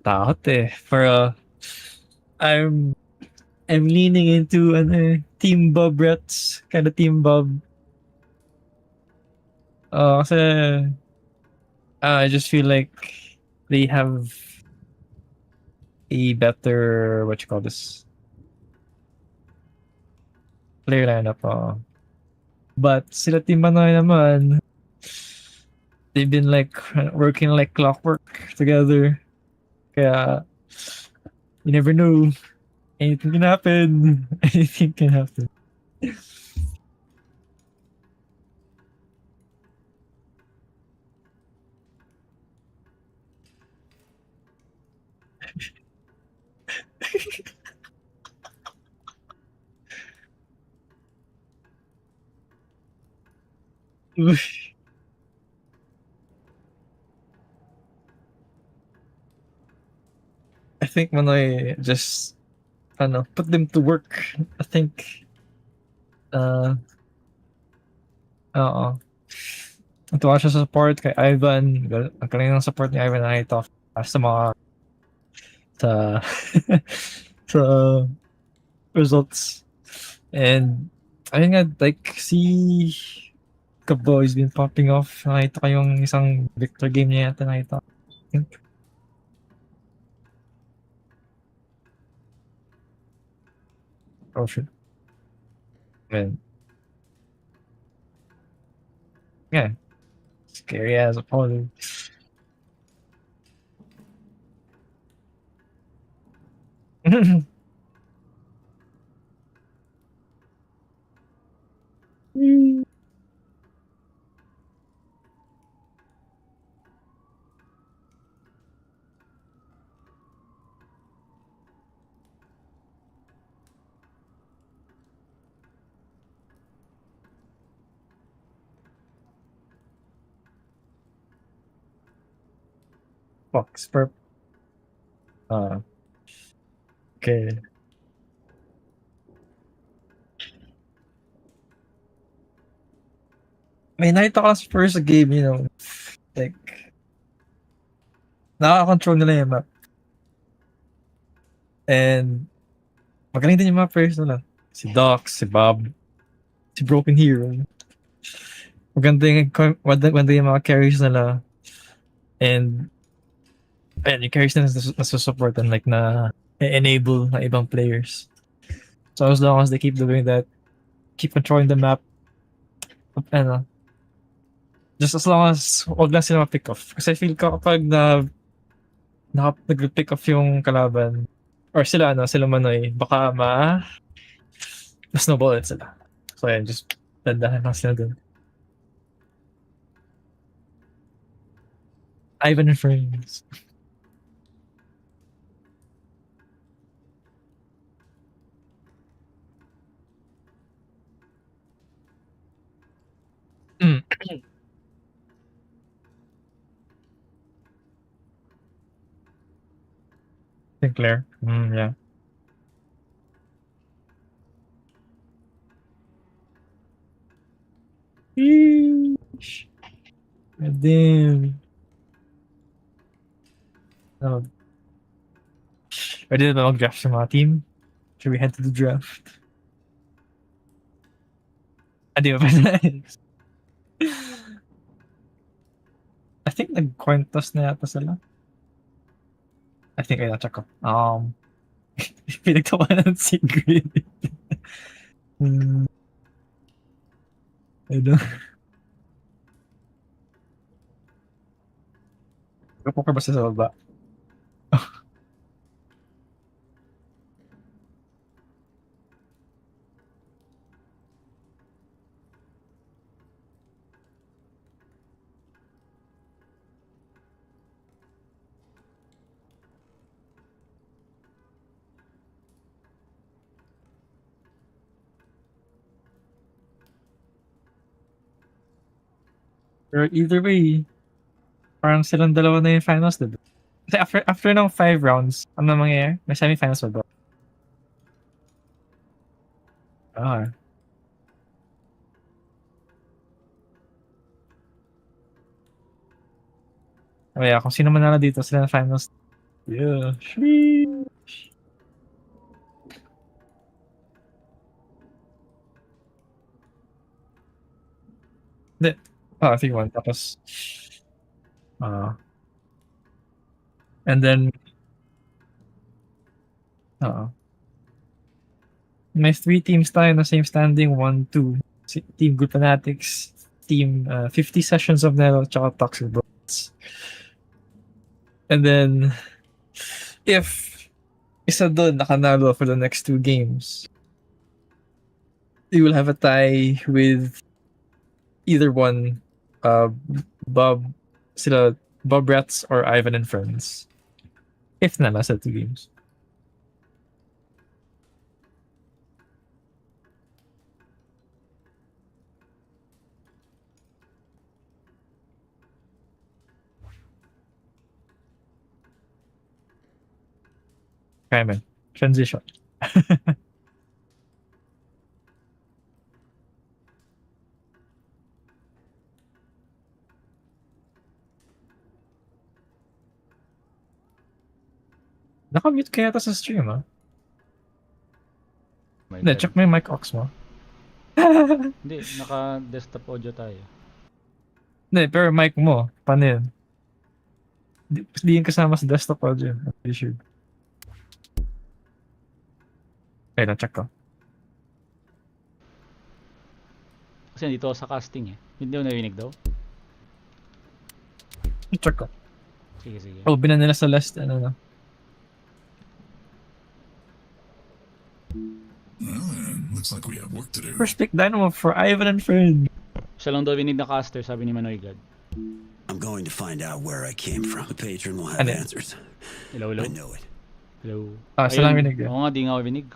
Takot eh. Pero I'm I'm leaning into Team Bob Rets. Kind of Team Bob. Kasi I just feel like they have a better, what you call this, player lineup. But sila Team Manoy naman, they've been like working like clockwork together. Kaya you never know. Anything can happen. Anything can happen. I think Manoy just, I don't know, put them to work. I think, uh, oo. Natuwa siya sa support kay Ivan. Ang galing ng support ni Ivan nakita ko sa mga, sa, sa results. And, ayun nga, like, si Kabo has been popping off. Nakita ko yung isang Victor game niya yata nakita ko. I think. Oh, shit. Man. Yeah. Scary as a opponent. Fox Perp. Uh, okay. May nakita ko lang sa first game, like, nakaka-control nila yung map. And, magaling din yung mga players nila. Si Doc, si Bob, si Broken Hero. Maganda yung mga carries nila. And, ayun, yung carries nila nasusupport and like enable na ibang players. So as long as they keep doing that, keep controlling the map, ano, just as long as wag lang sila ma-pick off. Kasi feel ko kapag nag-pick off yung kalaban, or sila Manoy, baka snowball ulit sila. So yeah, just dandahan lang sila dun. Ivan and Friends. Mm. Sinclair. Yeah. Sheesh. God damn. Oh, ready na ba mag-draft sa mga team? Should we head to the draft? Di ba pa I think nag-coin toss na yata sila. I think I check ko. Pinagtawanan si Green. Hmm, I don't. Nagpo-poker ba siya sa baba? Pero either way, parang silang dalawa na yung finals, diba? Kasi after ng 5 rounds, ano mangyayari? May semifinals ba ba? Ah, kaya kung sino manalo dito, sila na finals. Yeah. Sheesh. Hindi. I think one. Tapos, uh, and then, uh, may three teams tayo na same standing. 1, 2. Team Good Fanatics, Team 50 Sessions of Nero, tsaka Toxic Bots. And then, if isa doon nakanalo for the next 2 games, you will have a tie with either one, Bob, sila Bob Rats or Ivan and Friends. If na nasa 2 games. Kaya man. Transition. Nakamute kaya ito sa stream, ha? My Hindi, God. check mo yung mic aux mo. Hindi, naka-desktop audio tayo. Hindi, pero mic mo, paano yun? Di yun kasama sa desktop audio. I'm pretty sure. Okay, na-check ko. Kasi nandito ako sa casting eh. Hindi mo narinig daw? Check ko. Sige, sige. Oh, binan nila sa last, ano na. Looks like we have work to do. First pick Dynamo for Ivan and Friend. Siya lang daw winig na caster, sabi ni Manoy God. I'm going to find out where I came from. The patron will have Ano? answers. Hello, hello. I know it. Hello. Ah, siya lang winig. Oo nga, di nga ako winig.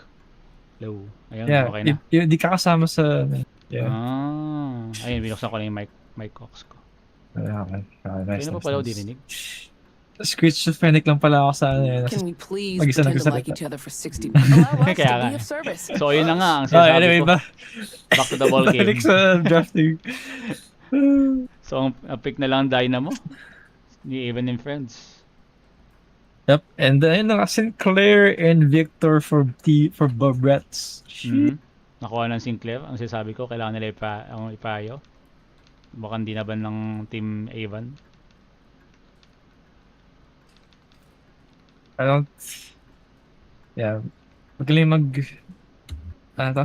Hello. Ayun, Yeah, okay na. di ka kasama sa... Yeah. Ayun, binuksan ko lang yung mic aux ko. Okay, nice. Kaya na pa pala ako dirinig. Schizophrenic lang pala ako sa ano yun. Can we please Mag-isa pretend to nagsasalita. like each other for 60 minutes? Allow us Kaya to nga. be of service. So, ayun na nga ang Oh, sinasabi anyway, ko. Back to the ball game. balik sa drafting. So, ang pick na lang Dynamo. Ni Evan and Friends. Yep, and ayun na nga, Sinclair and Victor for Bob Rats. Mhm. Nakuha ng Sinclair. Ang sinasabi ko, kailangan nila ipayo. Baka hindi na ba ng Team Evan? I don't... Yeah. Magaling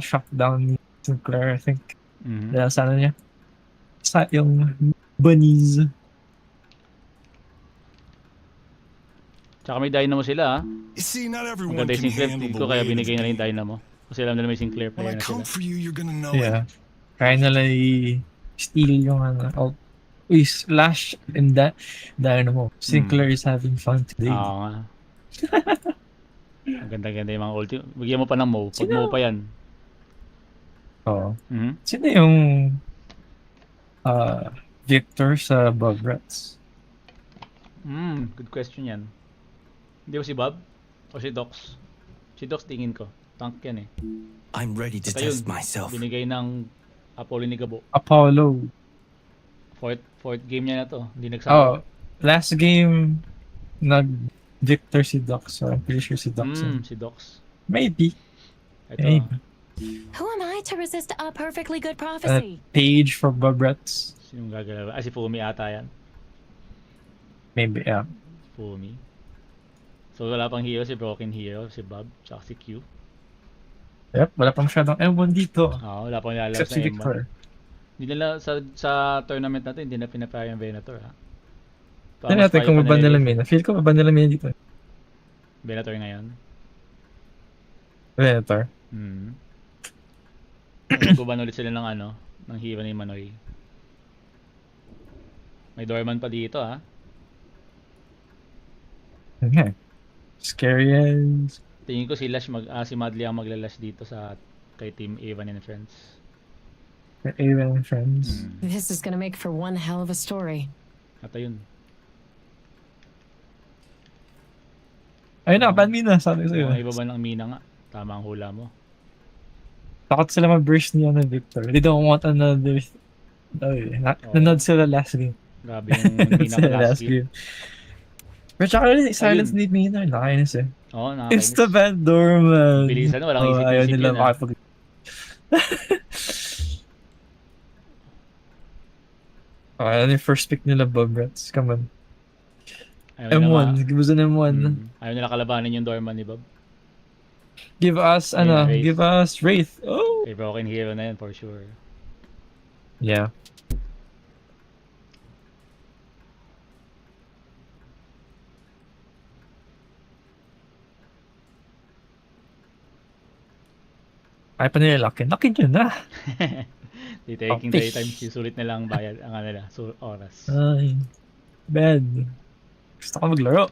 shutdown ni Sinclair, I think. Mhm. Dahil sa ano niya. Sa yung bunnies. Tsaka may Dynamo sila ah. You see, not everyone Maganda yung can Sinclair. handle Tingin the ko kaya weight of binigay na rin yung game. Dynamo. Kasi alam nila may Sinclair When player I na sila. come for you, you're gonna know Yeah. it. Kaya nila i-steal yung ano. Slash and that Dynamo. Sinclair is having fun today. Oo nga. Ang ganda-ganda yung mga ulti. Bigyan mo pa ng Mo. Pag Sino? Mo pa yan. Oo. Mhm. Sino yung Victor sa Bob Rats? Good question yan. Hindi ba si Bob? O si Dox? Si Dox tingin ko. Tank yan eh. I'm ready to Basta yun, test myself. binigay ng Apollo ni Gabo. Apollo. Fourth game niya na to. Hindi Oh, nagsama. last game Victor si Doc, so I'm pretty sure si Doc. Si Dox. Maybe. Ito. Maybe. Who am I to resist a perfectly good prophecy? Page for Bob Rats. Sinong gagalaw? Si Fumi ata yan. Maybe, yeah. Fumi. So wala pang hero, si Broken Hero, si Bob, tsaka si Q. Yep, wala pang masyadong M1 dito. Wala pang nilalabas Except si na Victor. M1. Hindi nila sa tournament natin, hindi na pinapaya yung Venator ha. Tignan natin kung maban nila Mina. Feel ko maban nila Mina dito. Venator ngayon. Venator. Magbaban ulit sila ng ng hero ni Manoy. May Dorman pa dito ha. Okay. Scary as... Tingin ko si Madly ang maglalas dito sa kay Team Evan and Friends. Even and Friends. This is gonna make for one hell of a story. At ayun. Ayun na, ban Mina, sabi ko sa'yo. Mga iba ba ng Mina nga? Tama ang hula mo. Takot sila mag-burst niya na Victor. They don't want another... Nanood sila last game. Grabe yung Mina Sila last game. Pero tsaka silence ni Maynard, nakainis eh. Oo, It's nakakainis. the bad doorman. Bilisan, walang Oh, ayaw isip-isip nila yan, ah. makapag... Ayaw yung first pick nila, Bob Rats. Come on. Ayaw nila M1, give us an M1. Ayaw nila kalabanin yung doorman ni Bob. Give us, Yeah, Wraith. give us Wraith. Oh! Kay Broken Hero na yan for sure. Yeah. Ay pa nila Lock-in. Lock-in yun na. Di taking Okay. 3 times, sulit na lang bayad ang ano nila, oras. Ay. Bad. Gusto ko maglaro.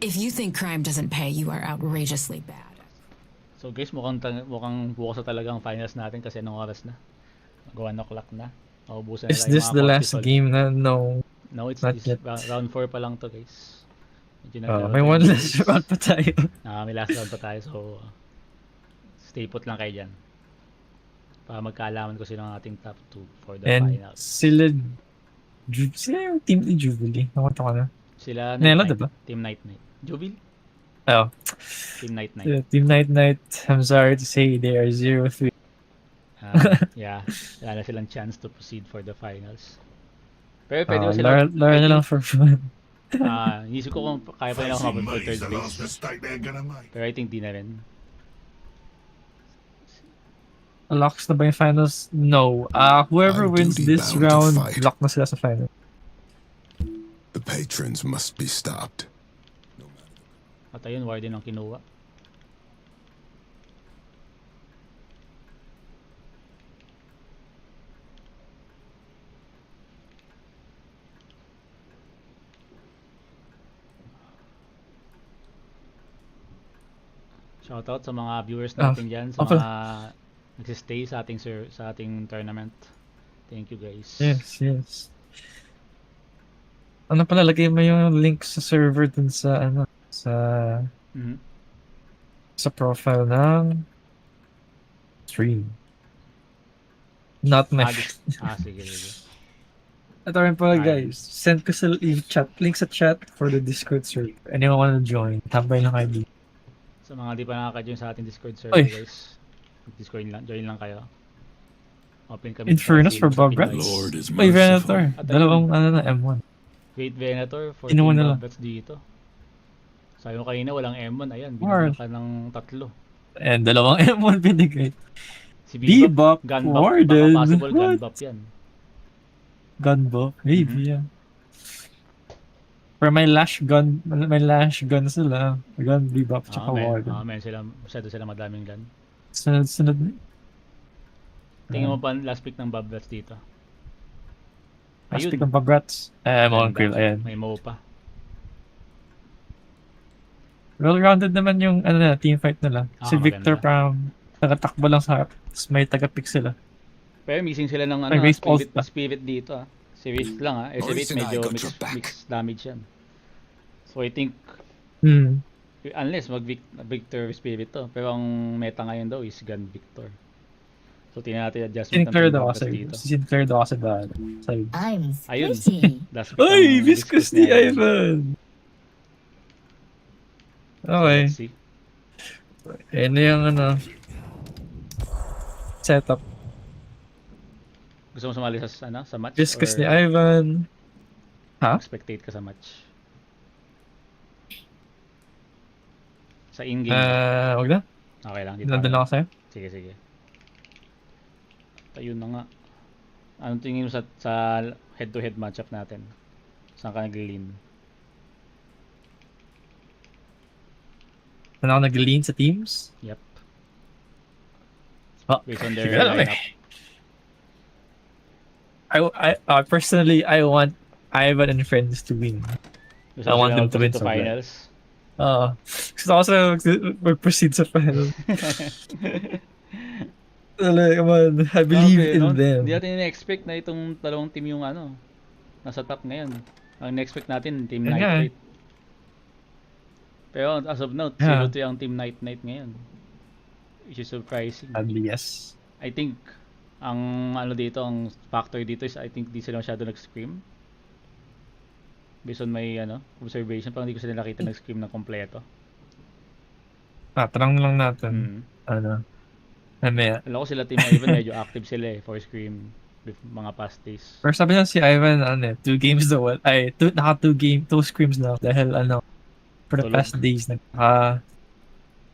If you think crime doesn't pay, you are outrageously bad. So guys, mukhang bukas na talaga ang finals natin kasi anong oras na? Mag 1 o'clock na. Maubusan na Is tayo this mga the last cortisol. game na? No. No, it's Not this, yet. round 4 pa lang to guys. Medyo May nagkaroon one tayo ng last days. round pa tayo. May last round pa tayo, so stay put lang kayo dyan. Para magkaalaman ko sino ang ating top 2 for the And finals. sila yung team ni Jubilee. Nakita ko na. Sila Nela, Night diba? Team Night Night. Jubil? Oh. Team Night Night. Yeah, Team Night Night, I'm sorry to say they are 0-3. Yeah, wala na silang chance to proceed for the finals. Pero pwede ba sila, Laro na lang for fun. inisip ko kung kaya pa nila humabot for third base. Dynamite. Pero I think di na rin. Locks na ba yung finals? No. Whoever I'm wins duty this bound to round, fight. lock na sila sa final. The patrons must be stopped. At ayun, Warden ang kinuha. Shoutout sa mga viewers natin dyan, sa okay. mga nagsistay sa ating tournament. Thank you guys. Yes. Ano pala, lagay mo yung link sa server dun sa Mhm. sa profile ng stream. Not my. Sige. Ito rin pala Alright. guys. Send ko sa chat, link sa chat for the Discord server. Anyone wanna join? Tambay lang kayo dito. Sa mga di pa nakaka-join sa ating Discord server Oy. guys, Discord lang, join lang kayo. Open kami Infernus for Bob Pinoy. Rats. Lord is May Venator. merciful. At Dalawang M1. Great Venator for Kinuha Team nila. Bob Rats dito. Sabi mo kanina walang M1, ayan, Or- binigyan ka ng 3. And dalawang M1 binigay. Si Bebop, Gunbop, Warden. baka possible What? Gunbop yan. Gunbo. Maybe, yeah. For my lash gun sila. Gun, Bebop, tsaka Warden. Masyado sila madaming gun. Sunod na. Tingin mo pa last pick ng Bob Rats dito. Last Ayun. pick ng Pabrats. I'm on Ganda. grill, ayan. May Mo pa. Well-rounded naman yung team fight nila. Si Victor maganda. nagatakbo lang sa harap. Tapos may taga-pick sila. Pero missing sila ng May Wraith ult pa. spirit dito ah. Si Wraith lang ah. Si Wraith Maurice and I medyo got your back. mixed damage yan. So I think unless Victor Spirit to. Pero ang meta ngayon daw is Gun Victor. So tingnan natin adjustment Sinclair Team daw Bob kasi. Rats dito. Si Sinclair daw kasi ba? Sabi. I'm Ayun. squishy. Last pick Ay! ng Viscous ni Ivan! Okay. Let's see. Ano yung setup. Gusto mo sumali sa match? Viscous or ni Ivan. Ha? spectate ka sa match? Sa in-game. Wag na. Okay lang. Dito Nandun lang ako sa'yo. Sige. Ayun na nga. Anong tingin mo sa head-to-head matchup natin? Saan ka nag-lean? Saan ako nag-lean sa teams? Yep. Oh, Based on their sige, alam lineup. I personally, I want Ivan and friends to win. Gusto I mo want sila them to win to so bad. finals. Gusto ko sa mag-proceed sa final. Come on, I believe Grabe, in no? them. Hindi natin na-expect na itong dalawang team yung nasa top ngayon. Ang na-expect natin, Team Yan Night nga eh. Night. Pero as of now, Yeah. 0-2 ang Team Night Night ngayon. Which is surprising. Sadly, yes. I think, ang factor dito is I think di sila masyado nag-scream. Based on my observation, parang hindi ko sila nakita nag-scream ng kompleto. Tanong lang natin. Mm. Mamaya. Alam ko sila Team Ivan, medyo active sila for scream mga past days. Pero sabi niya si Ivan, 2 games daw. Two screams na. Dahil for the Tulog. past days,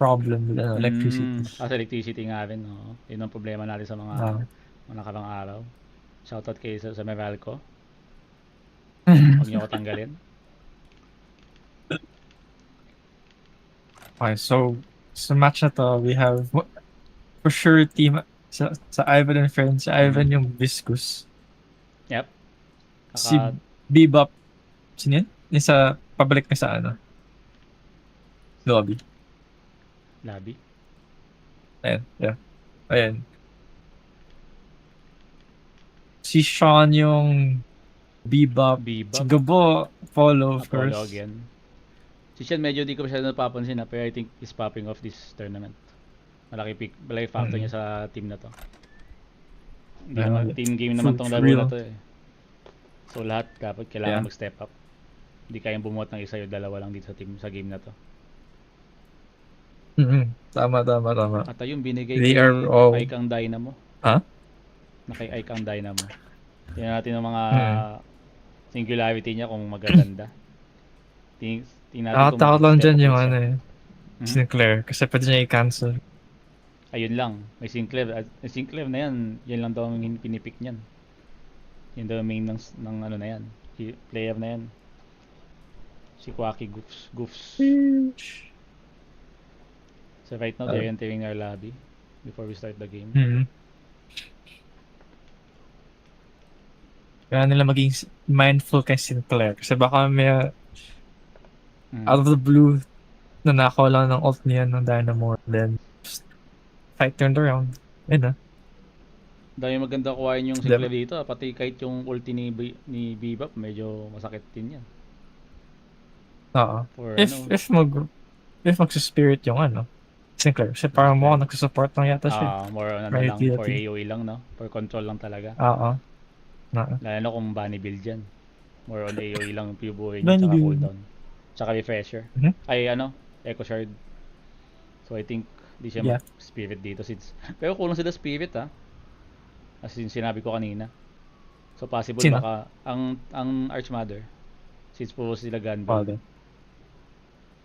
problem with electricity. Sa electricity nga rin, no? Yun ang problema natin sa mga nakarang araw. Shoutout kay sa Meralco. Huwag niyo ako tanggalin. Okay, so sa match na to, we have for sure team sa Ivan and friends. Si Ivan yung Viscous. Yep. Si Bebop, sino yun? Yung sa pabalik na sa lobby. Labi. Ayan, yeah. Ayan. Si Sean yung Bebop. Si Gabo, follow of Apollo course. again. Si Sean medyo di ko masyado napapansin pero I think is popping off this tournament. Malaki factor niya sa team na to. Hindi naman, team game naman tong laro na to eh. So lahat dapat kailangan mag-step up. Hindi kayang bumuhat ng isa o dalawa lang dito sa game na to. Tama. At yung binigay They kay are all- Ike ang Dynamo. Ha? Na kay Ike ang Dynamo. Tingnan natin ang mga singularity niya kung magaganda. Tingnan natin Nakatakot lang mag-step dyan up yung isa. Sinclair. Kasi pwede niya i-cancel. Ayun lang, may Sinclair. Sinclair na yan lang daw ang pinipick niyan. Yan daw ang main ng na yan. Player na yan. Si Quacky Goofs. So right now, they're entering our lobby before we start the game. Kaya nila maging mindful kay Sinclair. Kasi baka may out of the blue nanakaw lang ng ult niya ng Dynamo. Then, fight turned around. Ayun Dahil maganda kuhain yung Sinclair dito. Pati kahit yung ulti ni Bebop, medyo masakit din yan. Oo. For, If magsa-spirit yung Sinclair. Kasi parang mukhang nagsusupport lang yata siya. more on Right, lang, for yeah. AoE lang, no? For control lang talaga. Oo. Lalo na kung bunny build dyan. More on AoE lang yung buhay Bunny niya, tsaka build. cooldown. Tsaka refresher. Mhm. Ay, Echo Shard. So I think di siya mag-spirit dito since... Pero kulang sila spirit, as in sinabi ko kanina. So possible Sino? baka ang Archmother. Since puro sila gun Father. build.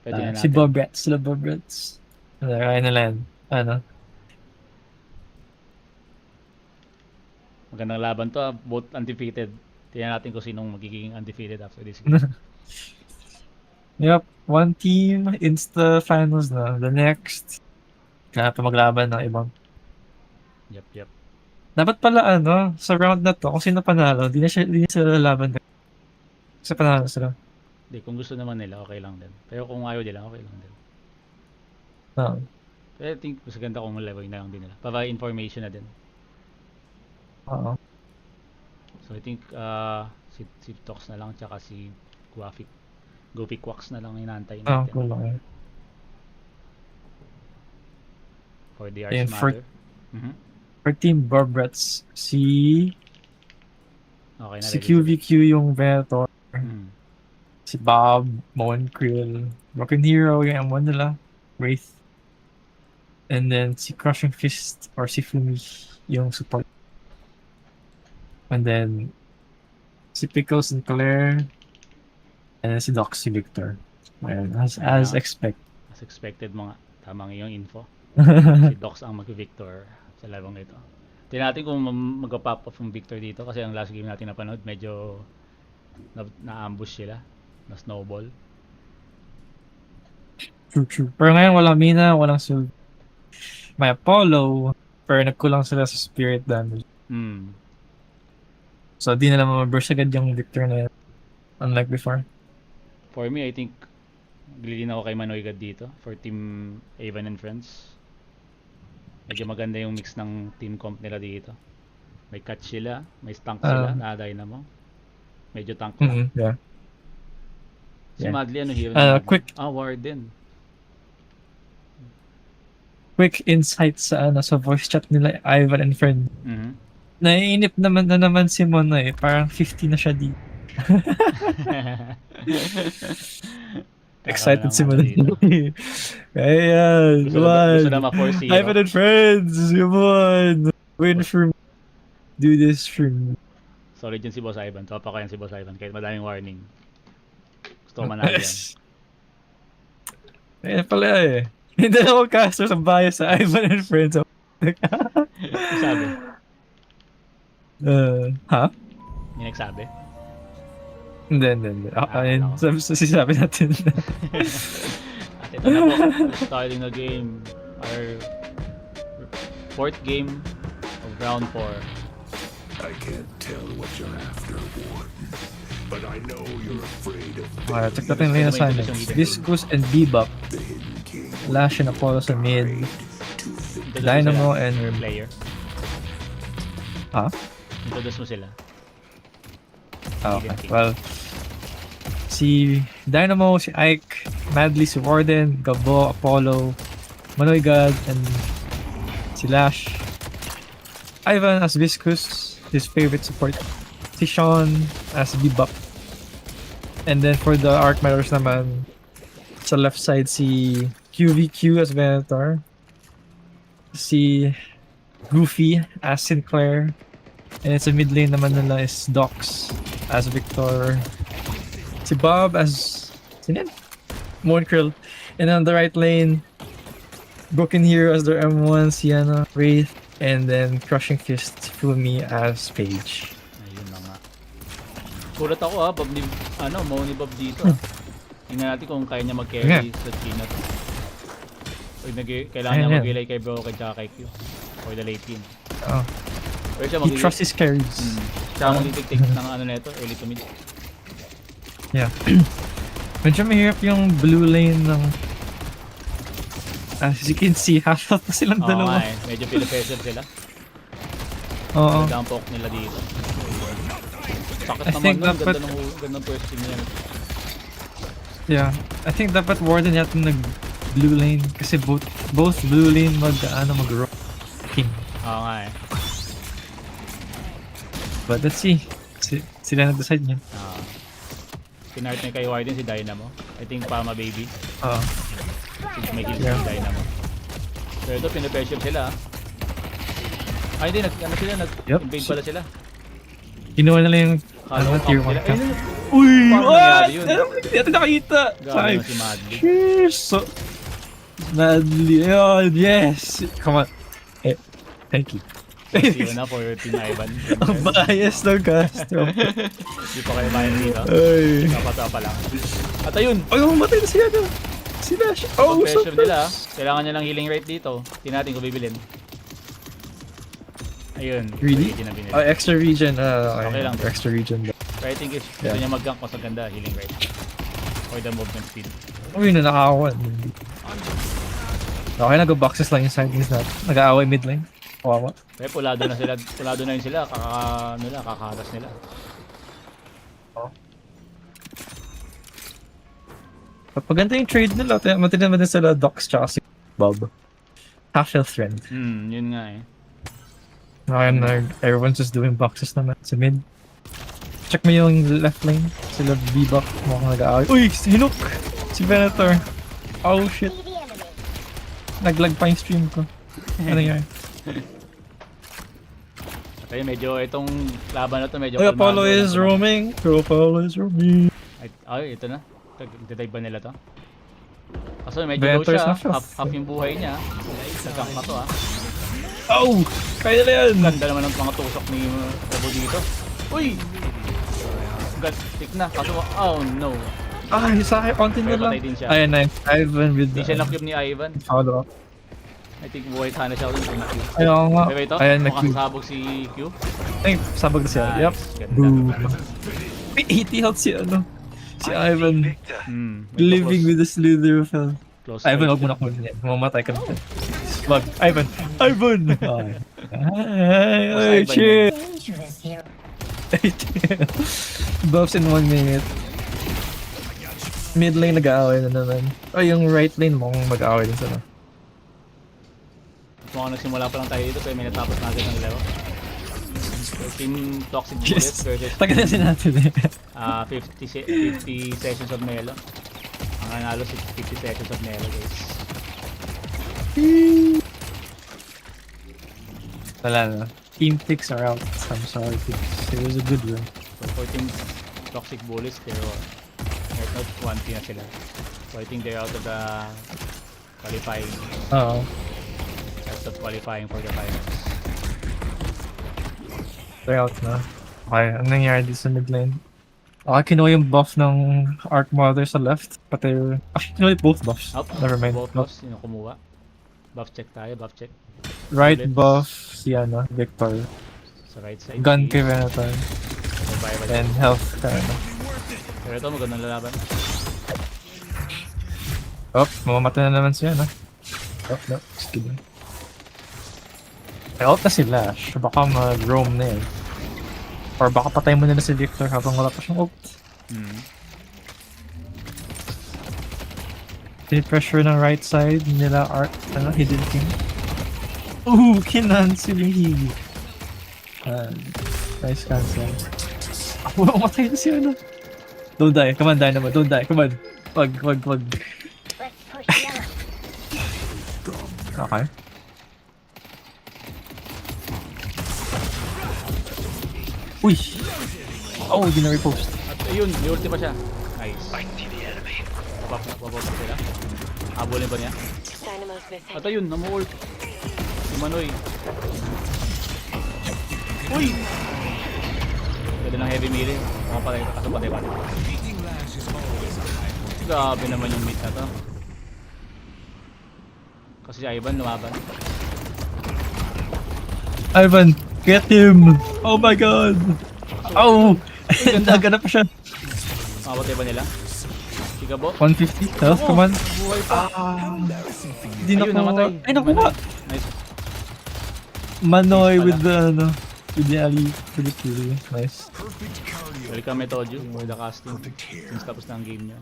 Pwede na Si natin. Bobrats. Sila Bobrats. Kaya nila yan. Magandang laban to, both undefeated. Tingnan natin kung sinong magiging undefeated after this game. Yep. One team insta finals na. The next, kaya pa maglaban ng ibang. Yep. Dapat pala sa round na to, kung sino panalo, di na sila lalaban. Kasi panalo sila. Hindi, kung gusto naman nila, okay lang din. Pero kung ayaw nila, okay lang din. Pero I think mas ganda kung level na lang din nila. Para information na din. Oo. So I think si Tox na lang tsaka si Goofy Quacks na lang inaantay natin. Cool lang. For the And Archmother. For Team Bobrats, si Okay na si ready QVQ yung Venator. sila. Si Bob, Moen Krill, Broken Hero, yung M1 nila, Wraith. And then si Crushing Fist or si Fumi yung support. And then si Pickles and Claire. And then si Doc, si Victor. Ayan, as expected. As expected mga tamang iyong info. Si Dox ang mag-victor sa larong ito. Tingnan natin kung mag-pop off yung victor dito kasi ang last game natin napanood medyo na-ambush sila. Na snowball. True. Pero ngayon walang Mina, walang Sylvie. May Apollo, pero nagkulang sila sa spirit damage. So di nila ma-burst agad yung victor na yan. Unlike before. For me, I think bililin ako kay Manoy God dito for Team Avon and Friends. Medyo maganda yung mix ng team comp nila dito. May catch sila, may tank sila, na Dynamo. Medyo tank lang. Yeah. Si Madly, hero Quick Warden. Quick insight sa sa voice chat nila Ivan and friend. Naiinip naman si Mono Parang 50 na siya dito. Excited si Kakalaman na Manali. Ayan, Gusto come na, gusto on. na ma-force si Ivan and friends, come on. Win for me. Do this for me. Sorry dyan si Boss Ivan. Tropa ko yan si Boss Ivan. Kahit madaming warning. Gusto ko manalo yan. Ayan pala eh. Hindi na ako caster sa bias sa Ivan and friends. Yung sabi. Ha? Yung nagsabi. Hindi. Ayun, ako. sabi natin. At ito na po. Starting the game. Our fourth game of round 4. I can't tell what you're after, Warden. But I know you're afraid of Okay, check natin yung assignments. Viscous and Bebop. the Hidden King. Lash and Apollo sa mid. Introduce Dynamo mo sila, and- your player. Ha? Introduce mo sila. Okay, well. Si Dynamo, si Ike, Madly, si Warden, Gabo, Apollo, Manoy God, and si Lash. Ivan as Viscous, his favorite support. Si Sean as Bebop. And then for the Arc Matters naman, sa left side si QVQ as Venator. Si Goofy as Sinclair. And sa mid lane naman nila is Docs as Victor. Si Bob as sino yan? Mooncrill. And on the right lane, Broken Hero as their M1, Sienna, Wraith, and then Crushing Fist, Fumi as Page. Ayun na nga. Kulat ako Bob ni, mo ni Bob dito. Tingnan natin kung kaya niya mag-carry sa China to. O kailangan niya Ayan. mag-relay kay Broken tsaka kay Q. For the late game. Oh, Pero siya he trusts his carries. Siya mag-take ng neto, early to mid. Yeah. Medyo mahirap yung blue lane ng... As you can see, half pa silang Oo dalawa. nga medyo pila-pressure sila. Oo. Ganda ang poke nila dito. Sakit I naman think nun, dapat- ganda ng question niya. Yeah. I think dapat Warden yata nag blue lane kasi both blue lane mag king. Oo nga But let's see. Sila nag-decide niya. Pinart niya kay Warden si Dynamo. I think Palma Baby. Oo. May kills Yeah. si Dynamo. Pero ito, pinapressure sila. Ay hindi, nag-invade pala sila. Kinuha nila yung Kala ko tier camp 1 sila. cap. Ayun, Uy! Paano nangyari yun? Hindi natin nakita! Grabe Sabi, naman si Madly. Sheesh! So, Madly. Oh, yes! Come on. Eh, thank you. Yun na for Team Ivan. Ang bias ng Castro. Hindi pa kayo bayan dito. Ay. Kapata pa lang. At ayun, Ay, mamatay na siya na. Sila siya. Oh, so pressure nila. Kailangan niya lang healing rate dito. Tingnan natin kung bibilin. Ayun. Really? Hindi na binili. Extra region. Okay lang. Extra region. Pero I think if gusto Yeah. niya mag-gank, mas maganda healing rate. Or the movement speed. Uy, nanakawan. Okay, nag-boxes lang yung sidelines natin. Nag-aaway mid lane. Kawawa. Kaya pulado na sila. Pulado na yun sila. Kakaharas nila. Pag ganito yung trade nila, matindi naman din sila Docs tsaka si Bob. Half health trend. Yun nga eh. Okay, everyone's just doing boxes naman sa mid. Check mo yung left lane. Sila Bebop. Mukhang nag-aaway. Uy! Si Hinok! Si Venator. Oh shit. Naglag pa yung stream ko. Ano yan? At ayun, medyo itong laban na to medyo Uy, kalmado Apollo lang is to. roaming. Apollo is roaming. Ay, ito na. Didive ba nila to? Kaso medyo low Venator's siya. na siya. Half yung buhay niya. Nagkang na to Oh! Kaya na yan! Ganda naman ng mga tusok ni Rebo dito. Uy! Stick na. Kaso, oh no. Ay, sa akin, konti na Pero lang. patay din siya. Ayan na yun. Ivan with Hindi siya nakip ni Ivan. Follow up. I think buhay sana siya ulit kung na-Q. Ayaw nga. Pero ito, Ayan, mukhang nag-Q. sabog si Q. Ay, sabag na siya. Nice. Yup. Ganda. Boom. May 80 health si ano. Si Ivan. Medyo Living close- with the slither of hell. close Ivan, range. huwag mo na kunin yan. Mamatay ka na. Wag. Ivan! Ivan! Ay, Ivan shit! Buffs in 1 minute. Mid lane nag-aaway na naman. O yung right lane mo kung mag-aaway din sila. Mukhang nagsimula pa lang tayo dito pero may natapos natin ng laro. Team Toxic Yes. Bullets versus Tagal na natin eh. 50 sessions of Melo. Ang nanalo si 50 sessions of Melo, guys. Wala na. Team picks are out. I'm sorry, picks. It was a good run. So 14 Toxic Bullets, pero right now 1P na sila. So I think they're out of the qualifying. Oo. Out of qualifying for the finals. They're out na. Okay, anong nangyari dito sa mid lane? Okay, kinuha yung buff ng Arc Mother sa left. Pati actually, kinuha both buffs. Up, Never mind. both lost, sino kumuha? Buff check tayo, buff check. Right Bullets. buff, si ano, Victor. Sa right side. Gun si kay Renaton. Survival. And health kay ano. Pero ito, magandang lalaban. Oh, mamamatay na naman siya, no? Oh, no. Just kidding. Ay, out na sila. Baka mag-roam na eh. Or baka patay mo nila si Victor habang wala pa siyang ult. Pressure ng right side nila Hidden King. Ooh, kinancel yung Higi. Nice cancel. Ako, matay na siya, no? Don't die. Come on, Dynamo. Don't die. Come on. Wag. Okay. Uy! Oh, hindi na repost. At ayun, may ulti pa siya. Nice. Babap na sila. Habulin ba niya? Dynamo's missing. At ayun, namu-ult. Si Manoy. Uy! Ganda ng heavy melee. Mga patay, kaso patay. Grabe naman yung meat na to. Kasi si Ivan lumaban. Ivan, get him! Oh my god! Oh! Naganap pa siya. Makapatay ba nila? Sigabo? 150 health, come on. Buhay pa. Hindi na Ayun, ko. namatay. Ay, nakuha! Nice. Manoy Nice with the, with the Ali, with the kill. Nice. Welcome Metodio for the casting. Since tapos na ang game niya.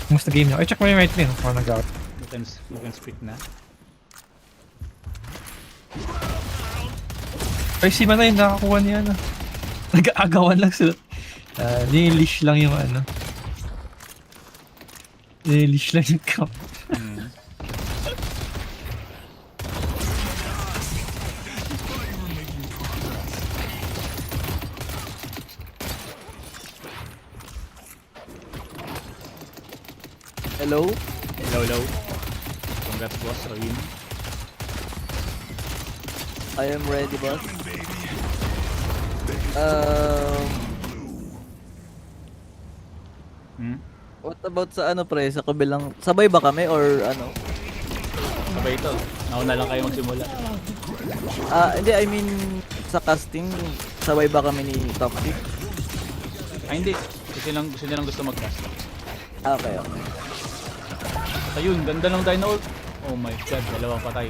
Kumusta game niyo? Ay, check mo yung right lane. Ako nag-out. You can speak na. Ay, si Manoy, nakakuha niya, ano. Nag-aagawan lang sila. Nilish lang yung, ano. Nilish lang yung cup. Hello? Hello. Congrats boss, Rawin. I am ready, boss. What about sa ano pre, sa kabilang, sabay ba kami or ano? Sabay ito. Nauna lang kayo magsimula. Hindi, I mean, sa casting, sabay ba kami ni Toxic? Ay hindi. Kasi nilang gusto mag-cast. Okay. Ayun, ganda ng Dino ult. Oh my god, dalawang patay.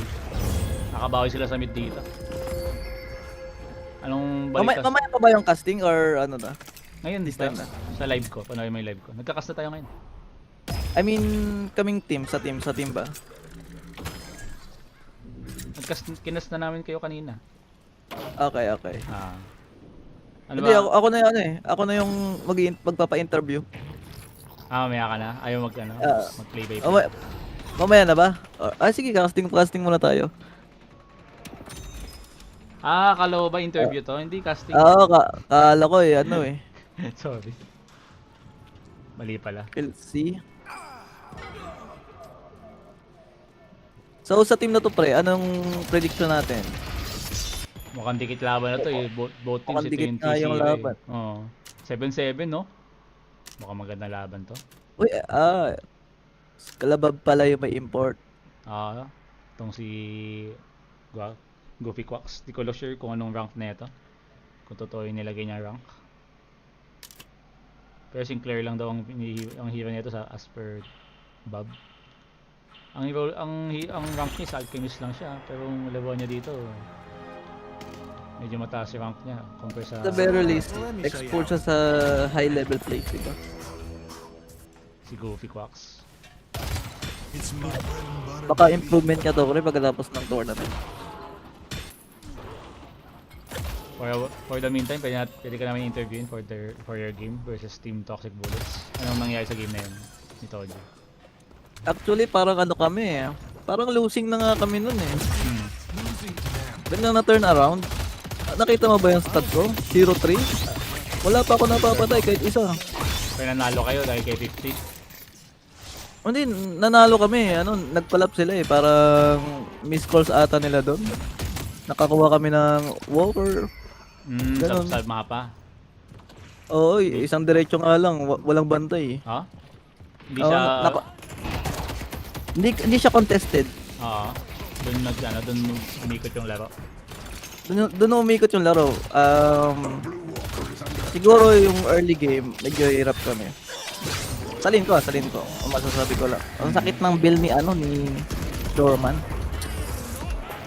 Nakabawi sila sa mid dito. Anong balikas? Mamaya pa ba yung casting or ano na? Ngayon, This time na. Sa live ko. Panoorin mo yung live ko. Nagkakas na tayo ngayon. I mean, kaming team, sa team ba? Kinas na namin kayo kanina. Okay. Ano Hindi, ba? ako na yung ano eh. Ako na yung magpapa-interview. Mamaya ka na. Ayaw mag-play by play. Mamaya na ba? Sige, casting muna tayo. Akala ko ba interview to? Hindi casting. Kala ko eh, ano eh. Sorry. Mali pala. We'll see. So sa team na to pre, anong prediction natin? Mukhang dikit laban na to eh. Both teams Mukhang ito dikit yung na yung TCU laban. eh. Oo. 7-7 no? Mukhang magandang laban to. Uy, Kalabab pala yung may import. Itong si Goofy Quacks. Di ko lang sure kung anong rank na ito. Kung totoo yung nilagay niya rank. Pero Sinclair lang daw ang hero nito sa as per Bob. Ang rank niya is Alchemist lang siya, pero ang level niya dito medyo mataas yung rank niya compare sa At the very least, export siya sa high level plays, diba? si Goofy Quacks. Baka improvement niya to pre pagkatapos ng tournament. For the meantime, pwede ka namin interviewin for your game versus Team Toxic Bullets. Anong nangyari sa game na yun ni Tojo? Actually, parang ano kami eh. Parang losing na nga kami nun eh. Biglang na turn around. Nakita mo ba yung stat ko? 0-3? Wala pa ako napapatay kahit isa. Kaya nanalo kayo dahil kay 50. Hindi, nanalo kami. Ano, nagpalap sila eh. Parang miss calls ata nila doon. Nakakuha kami ng walker. Ganon. Sa mapa. Oo, isang diretso nga lang. Walang bantay eh. Ha? Hindi Oo, siya... hindi siya contested. Oo. Doon umikot yung laro. Doon umikot yung laro. Siguro yung early game, medyo hirap kami. Salin ko. Ang masasabi ko lang. Ang sakit ng build ni Dorman.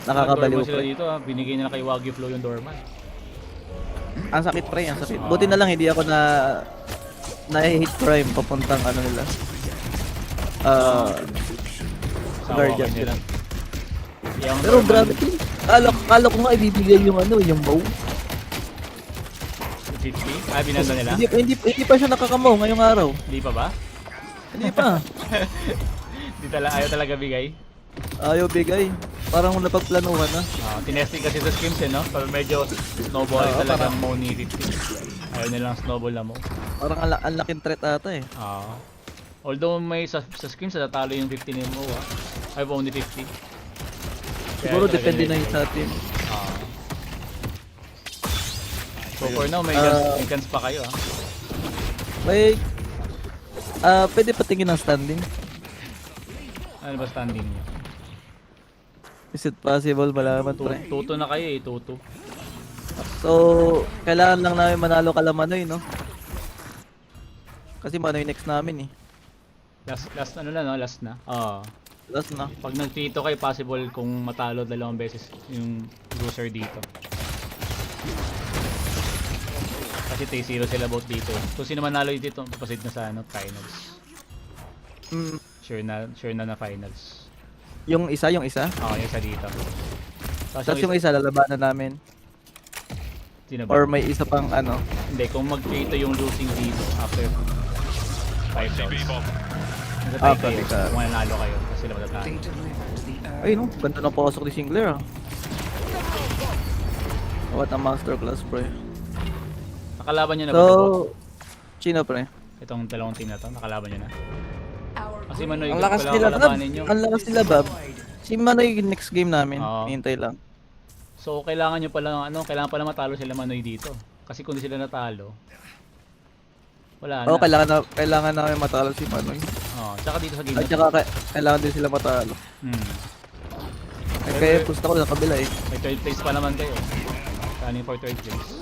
Nakakabaliw Dorman sila pre. dito ha. Binigay nila kay Wagyu Flow yung Dorman. Ang sakit pre, ang sakit. Buti na lang hindi ako na-hit prime papuntang ano nila. Sa Guardian Wagyu nila. Yung Pero Dorman, grabe, kala ko nga ibibigay yung yung bow. 50? Ah, binanda nila? Hindi pa siya nakakamaw ngayong araw. Hindi pa ba? Hindi pa. Ayaw talaga bigay. Ayaw bigay. Parang napagplanuhan na. Tinesting kasi sa scrims eh, no? Pero medyo snowball Oo, talagang mo ni 50. Ayaw nilang snowball na mo. Parang ang laking threat ata eh. Although may sa scrims natalo yung 50 ni Mo, I've only 50. Siguro depende na yun sa atin. So for now, may guns pa kayo May pwede patingin ng standing. Ano ba standing niyo? Is it possible malaman pre? Tuto na kayo eh, tuto. So, kailangan lang namin manalo kala Manoy, no? Kasi Manoy next namin eh. Last ano na no, last na. Last na. Pag nagtito kayo, possible kung matalo 2 beses yung loser dito. Kasi 3-0 sila both dito. Kung sino manalo dito, papasid na sa finals. Sure na finals. Yung isa? Yung isa dito. Tapos yung isa lalabanan namin. Sino ba? Or may isa pang ano. Hindi, kung magtito yung losing dito after 5 rounds. Pati ka. Kung mananalo kayo, kasi sila matatalo. Ay no, ganda ng pasok ni Singler ah. What a masterclass pre. Nakalaban nyo na ba ito? So, Chino pre. Itong dalawang team na to, nakalaban nyo na. Kasi Manoy, Ang lakas kailangan nila Bab. kalabanin nyo. Ang lakas nila Bab. Si Manoy next game namin. Oo. Hintay lang. So kailangan nyo pala, kailangan pala matalo sila Manoy dito. Kasi kung di sila natalo, wala na. Oo, kailangan namin matalo si Manoy. Tsaka dito sa game At na saka kailangan din sila matalo. Kaya gusto ko sa kabila eh. may third place pa naman kayo. Running for third place.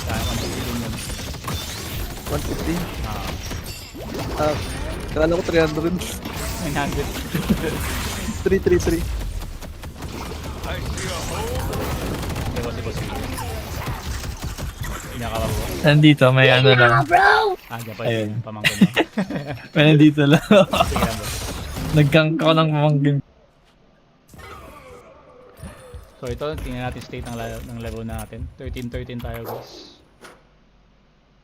Kaya 150 din yun. 150. Kala ko 300. 900. 333. Hindi ko si Boss. Pinakaba po. Nandito, may ano lang. Diyan pa Ayun. yung pamangkin mo. May nandito lang. Sige lang boss. Nagkangka ko ng pamangkin. So ito, tingnan natin state ng level natin. 13-13 tayo guys.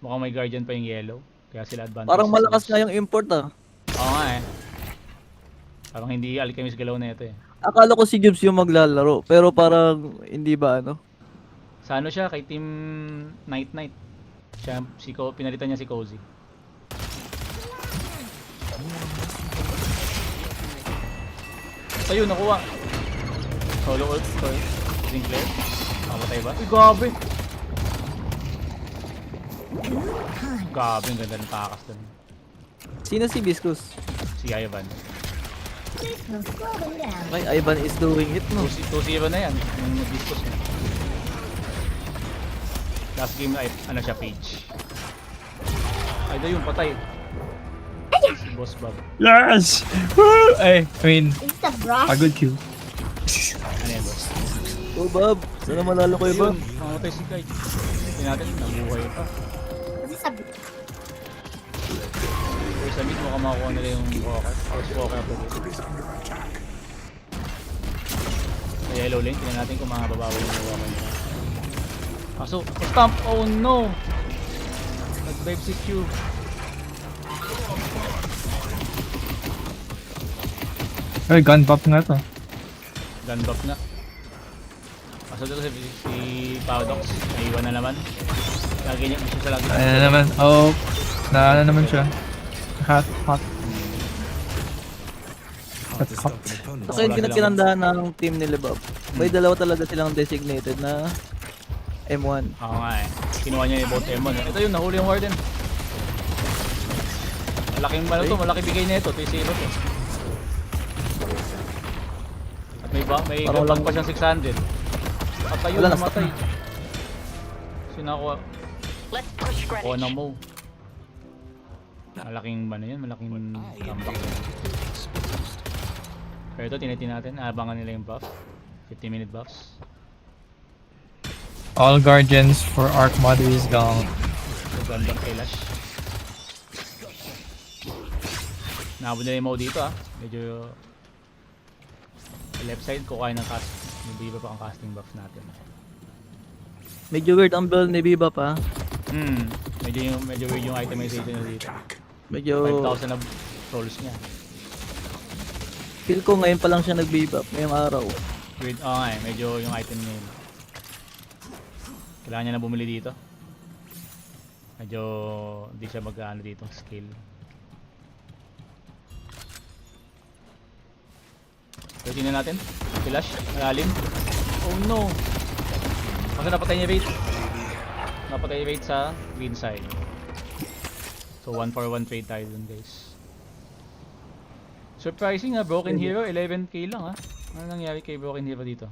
Mukhang may guardian pa yung yellow. Kaya sila advantage. Parang malakas nga yung import ah. Oo nga eh. Parang hindi Alchemist galaw na ito eh. Akala ko si Jubs yung maglalaro. Pero parang hindi ba ano? Sa ano siya? Kay Team Night. Siya, pinalitan niya si Cozy. Ayun, nakuha. Solo ult. Sinclair. Nakapatay ba? Uy, gabi! Gabi, ang ganda ng takas dun. Sino si Viscous? Si Ivan. Ay, Ivan is doing it no. 2-0 na yan. Yung discos niya. Last game na, ano siya, Page. Ay, doon yung patay. Si Boss Bob. Yes! Woo! Ay, I mean, It's the brush. a good kill. Ano yan, Boss? Oh Bob, sana malalo ko Bob. Mamatay si Kai. Hindi natin, nabuhay pa. It's a Pero sa mid, mukhang makakuha nila yung walker. First walker up to this. Sa yellow lane, tingnan natin kung makababawi yung walker nila. Kaso, stamp! Oh no! Nag-dive si Q. Ay, gun pop nga to. Gun buff na. Kaso dito si Paudox, naiwan na naman. Lagi niya siya sa lagi. Ayan na naman. Oh, na naman siya. Hot. Hot. Saka yung kinandahan ng team nila Bob. May dalawa talaga silang designated na M1. Oo nga eh. Kinuha niya yung both M1. Ito yun, nahuli yung Warden. Malaking ano to, malaki bigay na ito. T0 to. At may Parang gabag pa siyang 600. At ayun, Wala, namatay. Sinakuha. Let's push Kuha Greenwich. ng Mo. Malaking ano yun, malaking comeback. Pero ito, tinitin natin. Abangan nila yung buff. 50-minute buffs. All guardians for Arc Mother is gone. So, gandang Kailash. Naabot nila yung Mo dito ah. Medyo sa left side, kukuha ng cast. Hindi ba pa ang casting buff natin? Medyo weird ang build ni Biba pa. Medyo weird yung itemization niya dito. Medyo 5,000 na rolls niya. feel ko ngayon pa lang siya nag-bebop ngayong araw. Weird, nga eh. Medyo yung item niya yun. Kailangan niya na bumili dito. Medyo hindi siya mag-ano dito, skill. So tingnan natin. Flash, malalim. Oh no! Kasi napatay niya bait. Napatay niya bait sa green side. So 1-for-1 trade tayo dun guys. Surprising ha, Broken Hero, 11k lang ha. Ano nangyari kay Broken Hero dito?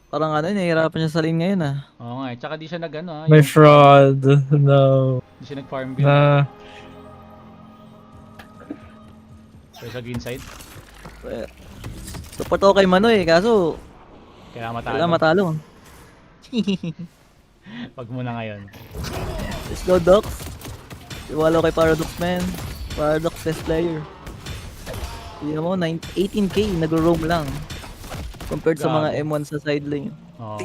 Parang ano, nahihirapan siya sa lane ngayon ah. Oo nga eh, tsaka di siya nag-ano ha. My fraud. No. Di siya nag-farm build. Na. So sa green side, Support ako kay Manoy kaso kaya matalo. wala matalo. Wag muna ngayon. Let's go Doc. Iwalo kay Paradox man. Paradox best player. Tignan mo, 18k nag-roam lang. Compared sa mga Gago. M1 sa side lane. Oo.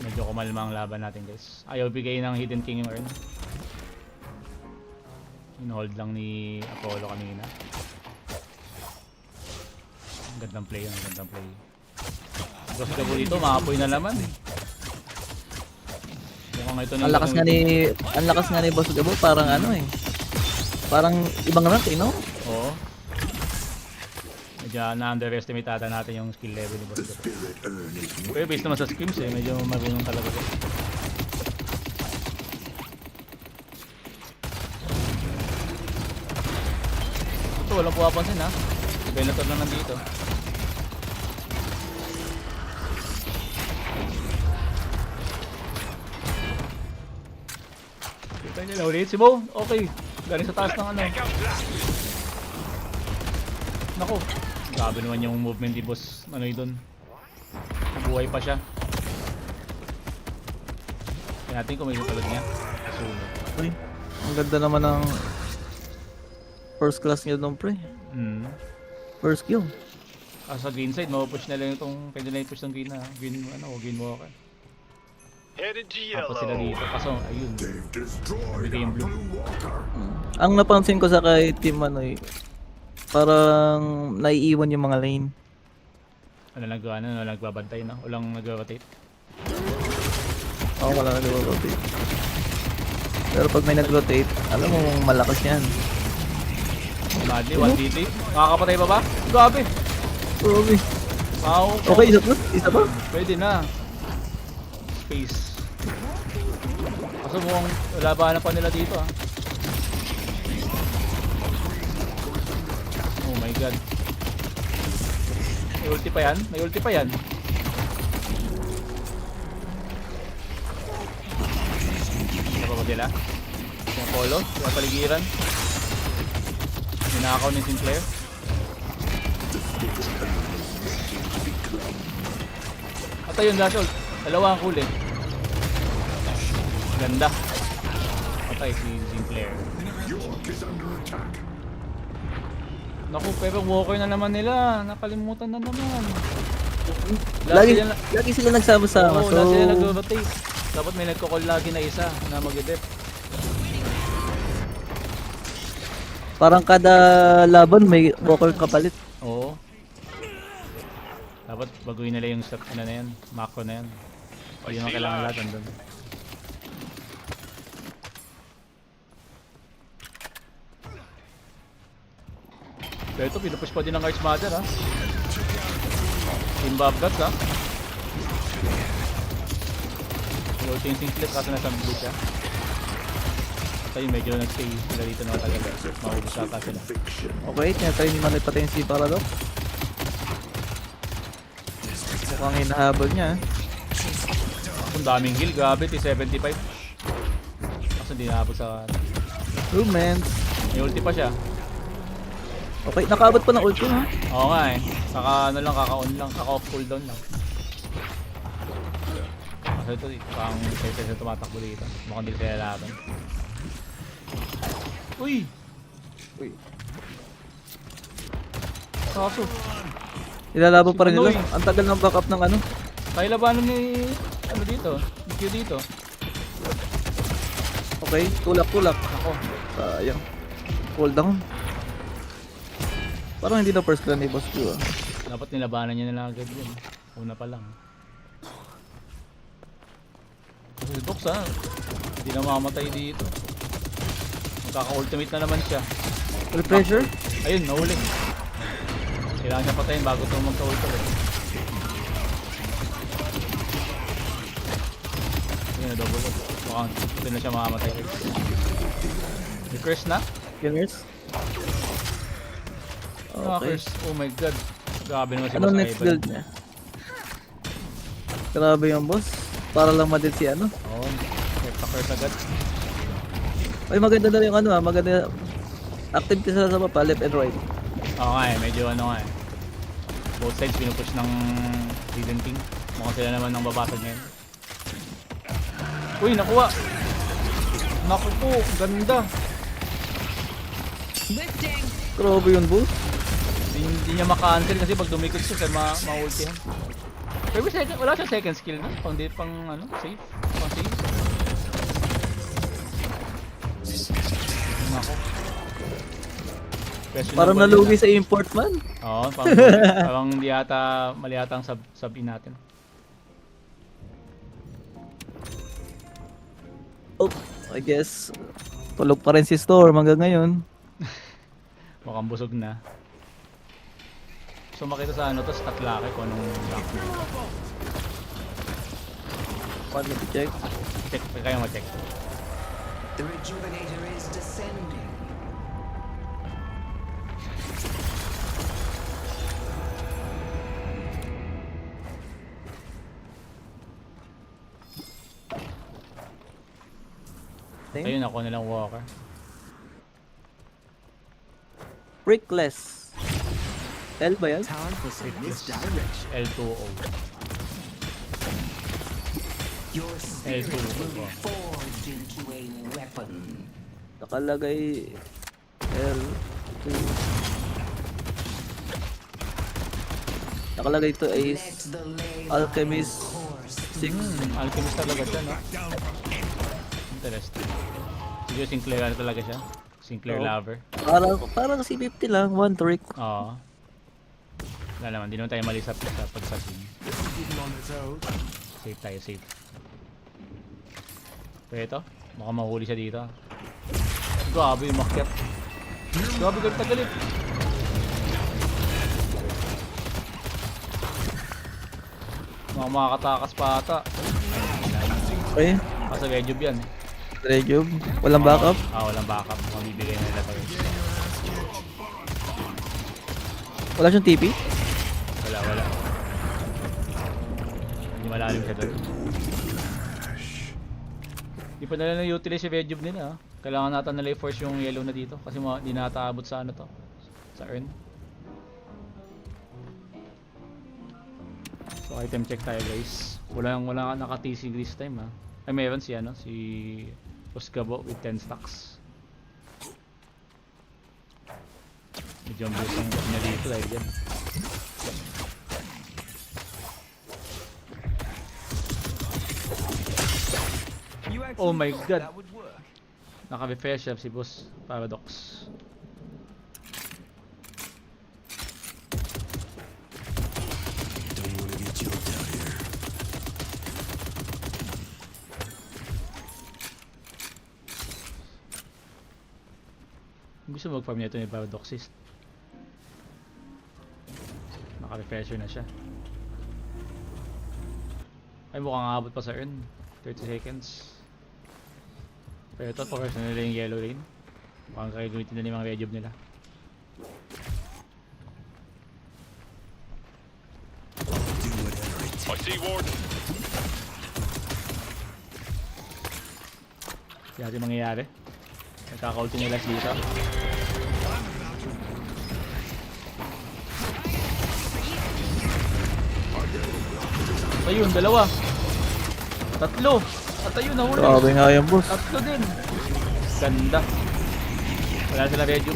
Medyo kumalma ang laban natin guys. Ayaw bigay ng Hidden King yung earn. In-hold lang ni Apollo kanina. Ang gandang play, ang gandang play. Kasi kabo dito, maapoy na naman. Mukhang ito na Ang lakas nga ni Boss Gabo, parang ano eh. Parang ibang rank eh, no? Oo. Medyo na-underestimate ata natin yung skill level ni Boss Gabo. Spirit urn is Pero based naman sa scrims eh, medyo marunong talaga siya. Ito, walang puwapansin ha. Venator lang nandito. Kita nila ulit si Bo. Okay. Galing sa taas ng ano. Nako. Grabe naman yung movement ni Boss. Ano yun doon. Buhay pa siya. Kaya natin kung may sutalad niya. Sunog. Uy, ang ganda naman ng first class niya nung pre. First kill. Sa green side, mapupush na lang itong pwede na i-push ng green na. Green walker. headed to Tapos sila dito. Kaso, ayun. They've destroyed Bigay our yung blue. blue walker. Ang napansin ko sa kay Team Manoy, parang naiiwan yung mga lane. Nagbabantay na. Walang nag-rotate. Ako wala nag-rotate. Pero pag may nag-rotate, alam mo malakas yan. Madly, 1v3. Makakapatay pa ba? Grabe! Probably. Wow. Okay, isa pa? Isa pa? Pwede na. Space. Kaso mukhang labanan pa nila dito ah. Oh my god. May ulti pa yan? May ulti pa yan? Ano pa ba sila? Yung Apollo? Yung paligiran? Ninakaw ni Sinclair? At ayun, Dash ult. Dalawa ang huli. Ganda. Patay si Sinclair. York is under attack. Naku, pero walker na naman nila. Nakalimutan na naman. Lagi sila nagsama-sama. Oo, So, lagi sila nag-rotate. Dapat may nagko-call lagi na isa na mag-dep. parang kada laban may walker kapalit. Oo. Dapat baguhin nila yung ano na yan, macro na yan. Hindi naman kailangan lahat andun. Pero ito, pinupush pa din ng Arch Mother ha. Team Bobcats ha. Low changing split kasi nasa blue siya. Tayo medyo nag-stay sila dito na matagal. Maubos ata sila. Okay, tinatry ni Manay patayin si Paradox. Mukhang hinahabol niya. Ang daming heal, grabe, T75. Kaso hindi nahabol sa... Movement. May ulti pa siya. Okay, nakaabot pa ng ulti ha. Oo nga eh. Saka ano lang, kaka-on lang, kaka-off cooldown lang. Kasi ito, parang isa tumatakbo dito. Mukhang hindi sila laban. Uy! Uy. Kaso, Ilalaban pa rin nila. Ano Ang tagal ng backup ng ano. kaya labanan ni... ano dito? Ni Q dito. Okay, tulak-tulak. Ako. Sayang. Cooldown. Parang hindi na first clan ni Boss Q ah. Dapat nilabanan niya na lang agad yun. Una pa lang. Kasi Dox ha. Hindi na mamamatay dito. Magkaka-ultimate na naman siya. Full pressure. Ayun, nahuli. Kailangan niya patayin bago ito magka-ultimate. Ayun na double up. Mukhang ito na siya mamamatay. May curse na? Killers. Okay. Curse. Oh my god. Grabe naman si Ano Boss next Ivan. build niya? Grabe yung boss. Para lang madid si ano. Oo. Curse agad. Ay maganda na yung ano ah. Maganda. Activity sa mapa, left and right. Oo nga eh. Medyo ano nga eh. Both sides pinupush ng Hidden King. Mukhang sila naman ang babasag ngayon. Uy, nakuha! Naku po, ganda! Grabe yun boss. Hindi niya maka-cancel kasi pag dumikot siya, ma-ultihan. Pero wala siyang second skill na. Pang ano, safe. Pang safe. Naku. Parang nalugi sa import man. Oo, parang hindi yata, mali yata ang sub-in natin. Oh, I guess tulog pa rin si Storm hanggang ngayon. Mukhang busog na. So makita sa ano to, stat laki kung anong rank na. Paano check? Check, kayo ma-check. The rejuvenator is descending. Ayun, ako nilang walker. Brickless. L ba yan? L2O. Your spirit L2O. will be forged into a weapon. Nakalagay L2. Nakalagay to is Let the lay Alchemist course 6. Alchemist talaga siya, no? Interesting. Siguro Sinclair ano talaga siya? Sinclair Oo. lover. Parang si 50 lang, one trick. Oo. Wala naman, di naman tayo mali sa pag-sasin. Safe tayo, safe. Pero ito, mukhang mahuli siya dito. Grabe yung makyat. Grabe galit na galit. Mga makakatakas pa ata. Okay, Kasi Rejob yan. Rejob. Walang backup. Walang backup. Mamibigay na nila to. Wala siyang TP. Wala. Hindi malalim siya doon. Di pa nila na-utilize si Rejob nila. Kailangan natin nila i-force yung yellow na dito. Kasi di nataabot sa ano to. Sa earn. So item check tayo guys. Wala naka-TC this time ha. Ay meron si ano, si Osgabo with 10 stacks. Medyo ang boost ang niya dito dahil dyan. Oh my god. Naka-refresh siya si Boss Paradox. Don't want to get choked out here. Gusto mag-farm nito ni Paradoxist. Naka-refresher na siya. Ay, mukhang abot pa sa earn. 30 seconds. Pero ito, focus na nila yung yellow lane. Mukhang kakagamitin na yung mga rejob nila. Do whatever it takes. I see Warden. Hindi natin mangyayari. Nagkaka-ulti nila dito. Ayun, dalawa. Tatlo. At ayun, nahuli. Grabe nga yan, boss. Tatlo din. Ganda. Wala sila medyo.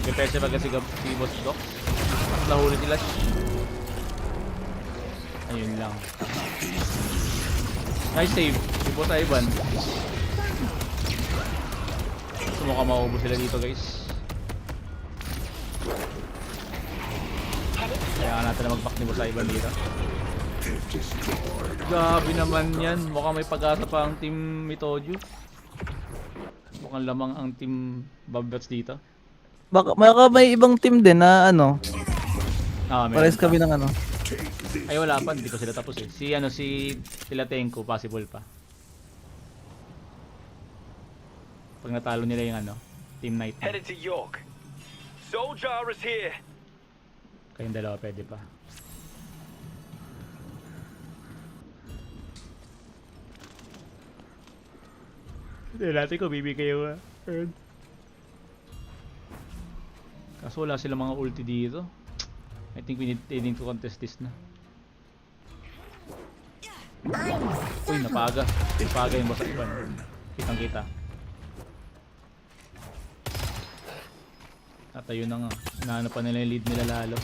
Prepare siya pagka si Boss Doc. Nahuli sila. Ayun lang. Nice save. Si Boss Ivan. Sumukhang maubos sila dito, guys. Kailangan natin na mag-back ni Boss Ivan dito. Grabe naman yan. Mukhang may pag-asa pa ang team Mitoju. Mukhang lamang ang team Bobdots dito. Baka may ibang team din na ano, Ah, pares kami ng ano. Ay, wala pa. Hindi ko sila tapos eh. Si Tilatenko, possible pa. Pag natalo nila yung Team Knight. Headed to York. Soldier is here. Kayong dalawa pwede pa. Hindi natin kung bibigay yung earn. Kaso wala silang mga ulti dito. I think we need to contest this na. Uy, napaga. Napaga yung Boss Ivan. Kitang kita. At ayun na nga. Inaano pa nila yung lead nila lalo.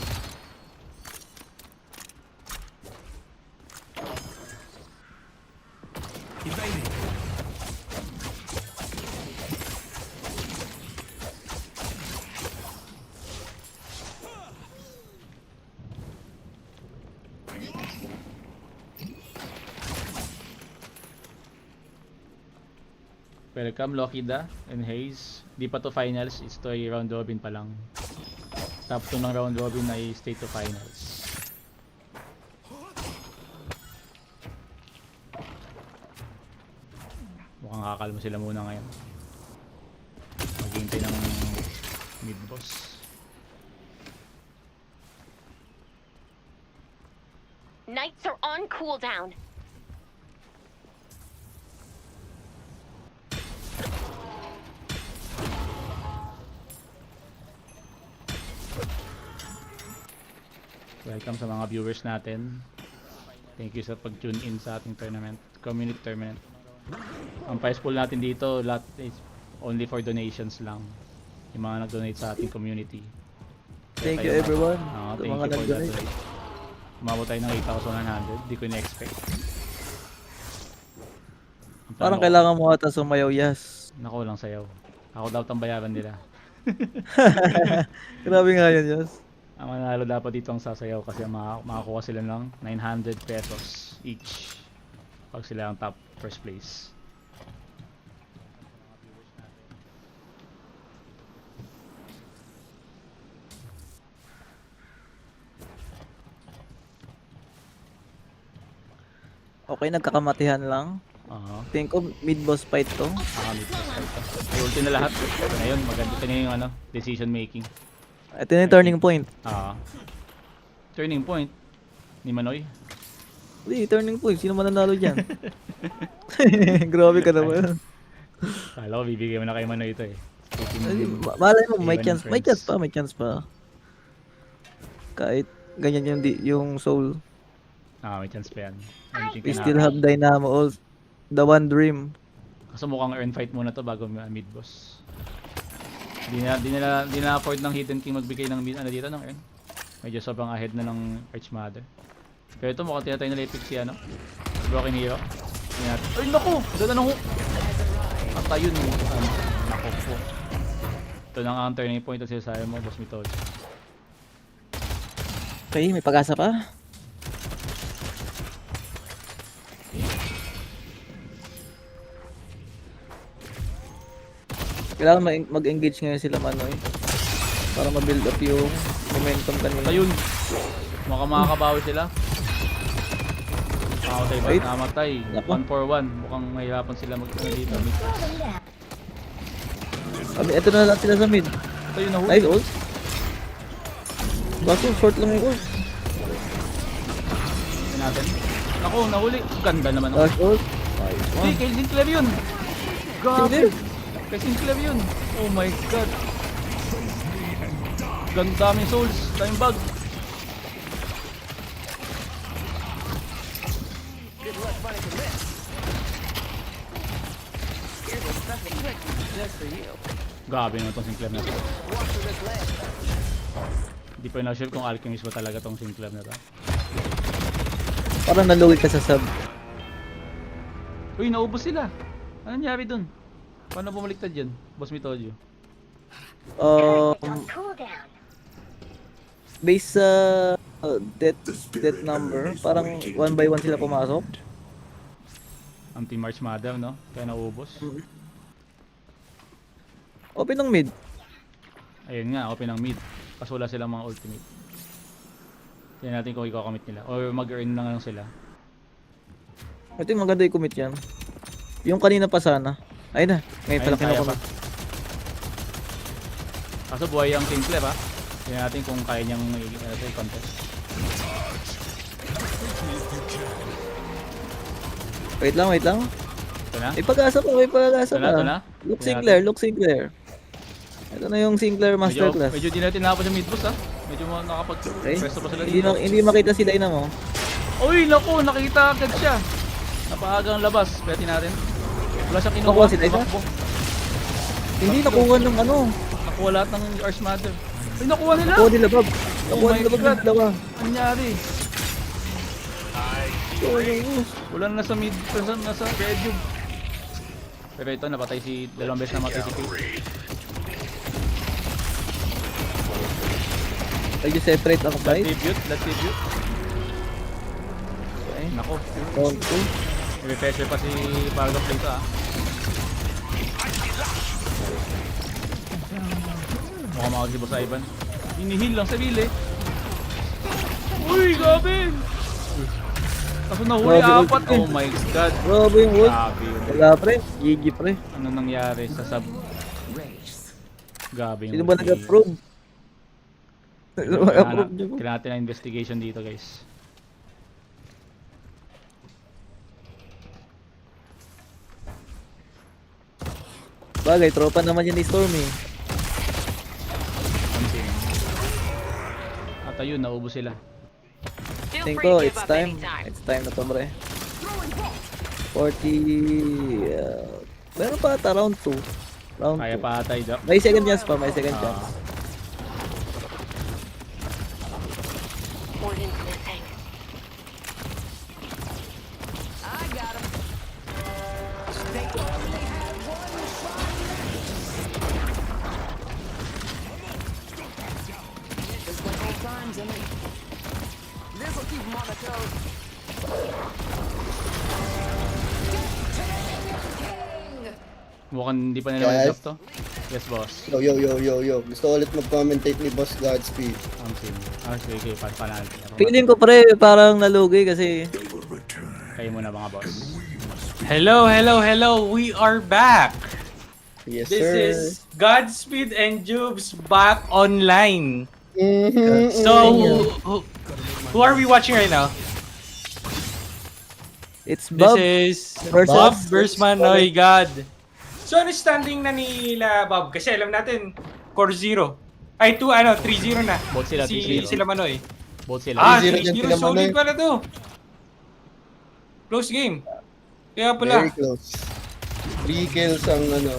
Welcome Lockida and Hayes. Di pa to finals, it's to round robin pa lang. Top 2 ng round robin ay state to finals. Mukhang kakalma sila muna ngayon. Maghihintay ng mid boss. Knights are on cooldown. Welcome sa mga viewers natin. Thank you sa pag-tune in sa ating tournament, community tournament. Ang prize pool natin dito, lahat is only for donations lang. Yung mga nag-donate sa ating community. Thank you everyone. Sa Thank mga you for that. nag-donate. Umabot tayo ng 8,100. Di ko na-expect. Parang kailangan mo ata sumayaw, yes. Nako lang sayaw. Ako daw tambayaran nila. Grabe nga yan, yes. Ang manalo dapat dito ang sasayaw kasi makakuha sila ng 900 pesos each pag sila ang top first place. Okay, nagkakamatihan lang. Think ko mid-boss fight to. May ulti na lahat. Ngayon, maganda na yung decision making. Ito na yung turning point. Turning point ni Manoy. Hindi, turning point. Sino mananalo dyan? Grabe ka naman. Kala ko bibigay mo na kay Manoy ito eh. Malay mo, may chance pa. Kahit ganyan yung soul. May chance pa yan. We still have Dynamo all the one dream. Kaso mukhang earn fight muna to bago mid boss. Di na afford ng Hidden King magbigay ng dito ng earn. Medyo sobrang ahead na ng Archmother. Pero ito mukhang tinatay nila epic si ano. Broken Hero. Ayan. Ay naku! Doon na ho! At ayun mo. Naku po. Ito na nga ang turning point ng sinasabi mo, Boss Mitol. Okay, may pag-asa pa. Kailangan mag-engage ngayon sila Manoy. Para ma-build up yung momentum kanina. Ayun! Mukhang makakabawi sila. Namatay ba? Wait. Namatay. Naku. 1 for 1. Mukhang mahirapan sila dito. Ito na lang sila sa mid. Ito yung nahuli. Nice ult. Baso, short lang yung ult. Tingnan natin. Naku, nahuli. Ganda naman. Nice ult. Hindi, kay Sinclair yun. Sinclair? Kay Sinclair yun. Oh my god. Ganda daming souls. Daming bug. Grabe naman tong Sinclair na to. Hindi pa na sure kung alchemist ba talaga tong Sinclair na to. Parang naluwi ka sa sub. Uy, naubos sila. Ano nangyari dun? Paano bumaliktad yun? Boss Mitolio. Based sa death number, parang 1 by 1 sila pumasok. Ang Team March Mother, no? Kaya naubos. Open ng mid. Ayun nga, open ang mid. Kaso wala silang mga ultimate. Tingnan natin kung i-commit nila. Or mag-earn na lang sila. I think maganda yung commit yan. Yung kanina pa sana. Ayun na, ngayon pala Ayun, kaya kinukomit. Kaso buhay ang Sinclair, ha? Tingnan natin kung kaya niyang i-contest. Wait lang. Ito na? May pag-asa pa, may pag-asa Ito na, ito pa. na? Look Tingnan Sinclair. Ito na yung Sinclair masterclass. Medyo di natin nakapag sa mid-boss, ha? Medyo Okay. nakapag-presto pa sila Hindi, dito. hindi makita sila ina mo. Uy, naku! Nakita agad siya! Napaagang labas. Pwede natin. Wala siyang kinuha. Nakuha sila isa? Tumakbo. Hindi nakuha ng ano. Nakuha lahat ng Ars Mother. Ay, nakuha nila! Nakuha nila Bob. Oh Nakuha my nila Bob God. ng dalawa. Ano nangyari? Wala na nasa mid, nasa red cube. Pero ito, napatay si dalawang beses na matay si Pete. Ay, you separate ang Blood fight. tribute. Okay. Nako, Round 2. may pressure pa si Paragon Play to, ah. Mukhang makag si Boss Ivan. Hinihil lang sa bili. Uy, gabi! Kaso nahuli Grabe, apat. ulti. Oh my god. Grabe yung ult. Grabe yun. Wala pre. Gigi pre. Ano nangyari sa sub? Race. Gabi yung Sino ba ulti. nag-approve? Sino ba nag-approve niyo? Kailangan natin ng investigation dito, guys. Bagay, tropa naman yan ni Stormy. Konti. At ayun, naubos sila. Think ko, it's time. It's time na to, bre. 40... meron pa ata, round 2. Round Kaya 2. pa tayo daw. May second chance pa, may second chance. Mukhang hindi pa nila Guys. ma-drop to. Yes, boss. Yo. Gusto ko ulit mag-commentate ni Boss Godspeed. Ang sim. Okay. Panalo. Feeling ko pre, parang nalugi kasi Kayo muna mga boss. Hello. We are back. Yes, This sir. is Godspeed and Jubes back online. Mhm. So, who are we watching right now? it's This Bob. is versus- Bob versus Manoy God. So, ano standing na nila Bob? Kasi alam natin, core 0. Ay, 3-0 na. Both sila, 3-0. Sila Manoy. Both sila. 3-0 din 3-0 sila, solid Manoy. pala to. Close game. Kaya pala. Very close. 3 kills ang ano.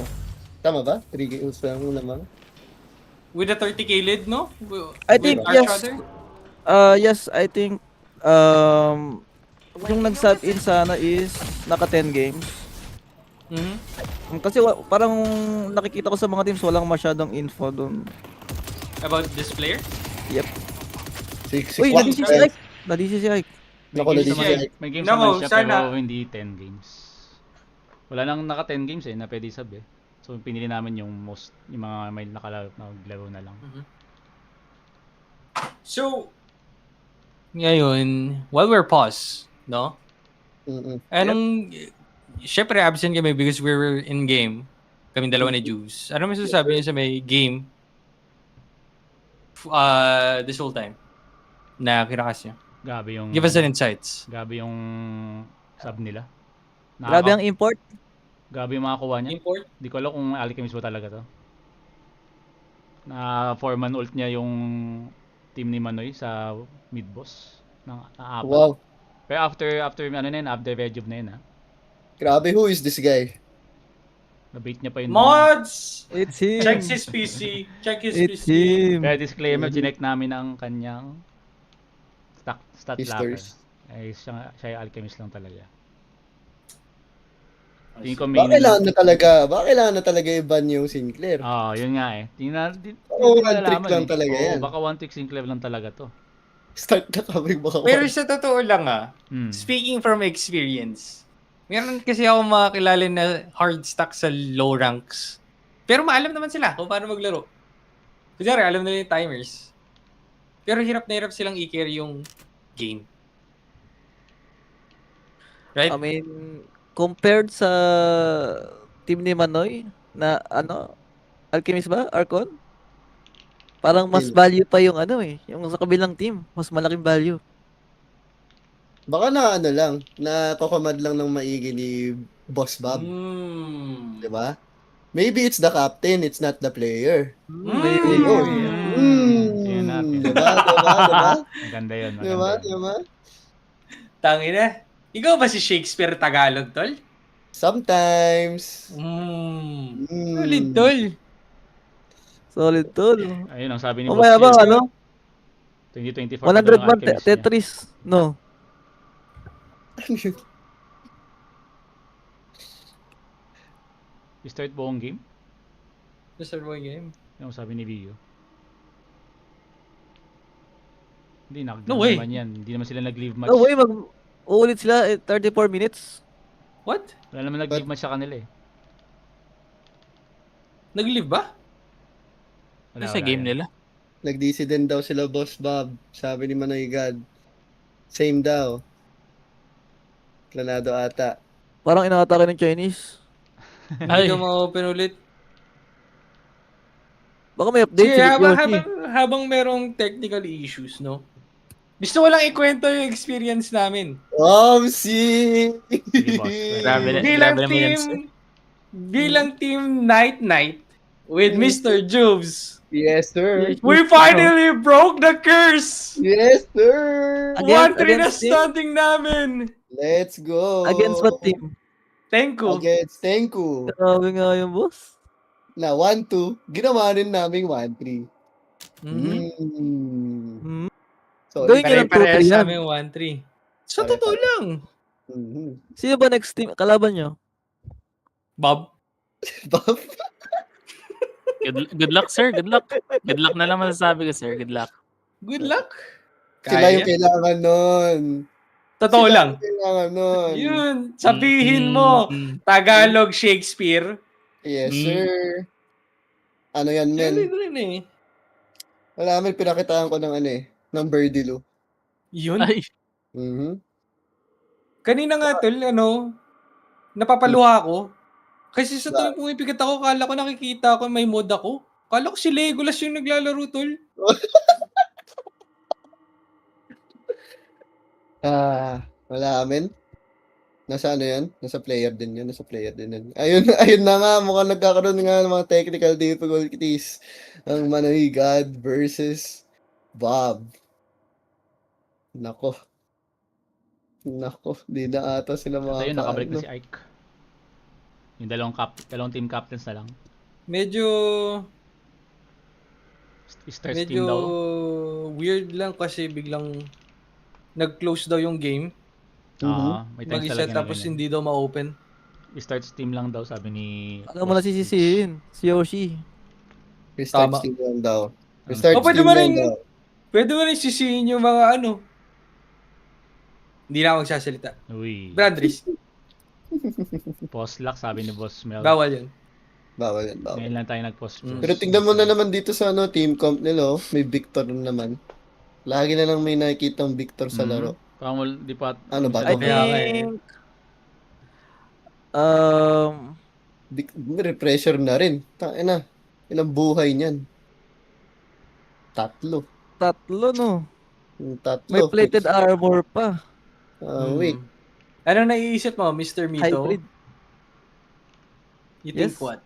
Tama ba? 3 kills ang naman. With a 30k lead, no? I think With yes. Arch Other? Yes, I think yung nag-sub in sana is naka 10 games. Kasi parang nakikita ko sa mga teams walang masyadong info doon. About this player? Yep. Si Uy, Quack, nadisi si man. Ike. Nadisi si Ike. Naku, May games nadisi naman- si Ike. May games No, naman siya sana. pero hindi 10 games. Wala nang naka 10 games na pwede sub eh. So pinili namin yung mga may naglaro na lang. So, ngayon, while we're paused, no? Anong, syempre absent kami because we were in game. Kaming dalawa ni Juice. Ano masasabi niyo sa may game this whole time na kinakas niyo? Grabe yung Give us an insights. Grabe yung sub nila. Grabe ang import. Grabe yung makakuha niya. Import? Di ko alam kung Alchemist ba talaga to. Na 4-man ult niya yung team ni Manoy sa mid boss ng apat. Wow. Pero after ano na yun, after Rejuve na yun ha. Grabe, who is this guy? Nabait niya pa yun. Mods! It's him. Check his PC. Check his It's PC. him. Pero disclaimer, chinek namin ang kanyang stat locker. Histories. Ay, siya yung Alchemist lang talaga. Ah, Tingin ko Baka kailangan na talaga i-ban yung Sinclair. Yun nga eh. Tingnan One trick lang talaga yan. Baka one trick Sinclair lang talaga to. Start na kami baka. Pero sa totoo lang Hmm. speaking from experience, meron kasi ako makakilala na hard stack sa low ranks. Pero maalam naman sila kung paano maglaro. Kunyari, alam nila yung timers. Pero hirap na hirap silang i-carry yung game. Right? I mean, compared sa team ni Manoy na Alchemist ba? Archon? Parang mas value pa yung yung sa kabilang team. Mas malaking value. Baka na lang, nakokomand lang ng maigi ni Boss Bob. Hmm. 'Di ba? Maybe it's the captain, it's not the player. Maybe. Oh. Tingnan natin. Diba? Maganda yun. Diba? Tangina. Ikaw ba si Shakespeare Tagalog, tol? Sometimes. Solid, tol. Solid tol. Ayun ang sabi ni O Boss kaya ba, Kiel. 2024 pa daw 100 ang man Alchemist niya. Tetris. No. I-start buong game? Mr. Boy Game. Yung sabi ni Vio. Hindi, No way. naman yan. Hindi naman sila nag-leave match. No way, uulit sila 34 minutes. What? Wala naman nag-leave match sa kanila eh. Nag-live ba? Wala yan. Nag-DC din daw sila Boss Bob. Sabi ni Manoy God. Same daw. Planado ata. Parang inaatake ng Chinese. Hindi ka ma-open ulit. Baka may update Sige, si Yoshi. habang merong technical issues, no? Gusto ko lang ikwento yung experience namin. Omsi! Sige, boss. Bilang team Night with Mr. Jubes. Yes, sir. We finally broke the curse! Yes, sir. 1-3 na Against team? standing namin! Let's go. Against what team? Tenku. Against Tenku. Grabe nga yung boss. Na 1-2, ginawa rin namin 1-3. So, Gawin nyo ng 2-3 Pare-parehas yan. namin 1-3. Sa totoo lang. Sino ba next team? Kalaban nyo? Bob? Bob? Good luck, sir. Good luck. Good luck na lang masasabi ko, sir. Good luck. Good luck. Sila yung kailangan nun. Totoo Sila lang. yung kailangan nun. Yun. Sabihin mo, Tagalog Shakespeare. Yes, sir. Ano yan, men? Solid rin eh. Wala, men, pinakitaan ko ng ng Birdilo. Yun. Ay. Kanina nga tol, napapaluha ako. Kasi sa tuwing pumipigat ako, kala ko nakikita ko may mod ako. Kala ko si Legolas yung naglalaro, tol. Wala, men. Nasa yan? Nasa player din yan. Ayun na nga, mukhang nagkakaroon nga ng mga technical difficulties. Ang Manoy God versus Bob. Nako, di na ata sila Ito yun, nakabalik na makakaano. si Ike. Yung dalawang team captains na lang. Medyo Stars team daw. weird lang kasi biglang nag-close daw yung game. May times Mag-reset talaga na tapos ganyan. hindi daw ma-open. Restart Steam lang daw sabi ni Ano mo na sisisihin? Si Yoshi. Restart Tama. Steam lang daw. Restart Oh, pwede Steam mo lang rin, daw. pwede mo rin sisihin yung mga ano. Hindi na ako magsasalita. Uy. Bradris, Post lock sabi ni Boss Mel. bawal yun. Bawal yan, bawal. Ngayon lang tayo nag-post. Pero tingnan mo na naman dito sa team comp nila, may Victor naman. Lagi na lang may nakikitang Victor sa laro. Parang di pa Ano ba I to? Kaya nga eh. think... Repressure na rin. Tangina. Ilang buhay niyan? 3. Tatlo, no? Yung 3. May plated armor pa. Wait. Anong naiisip mo, Mr. Mito? Hybrid. You think Yes. what?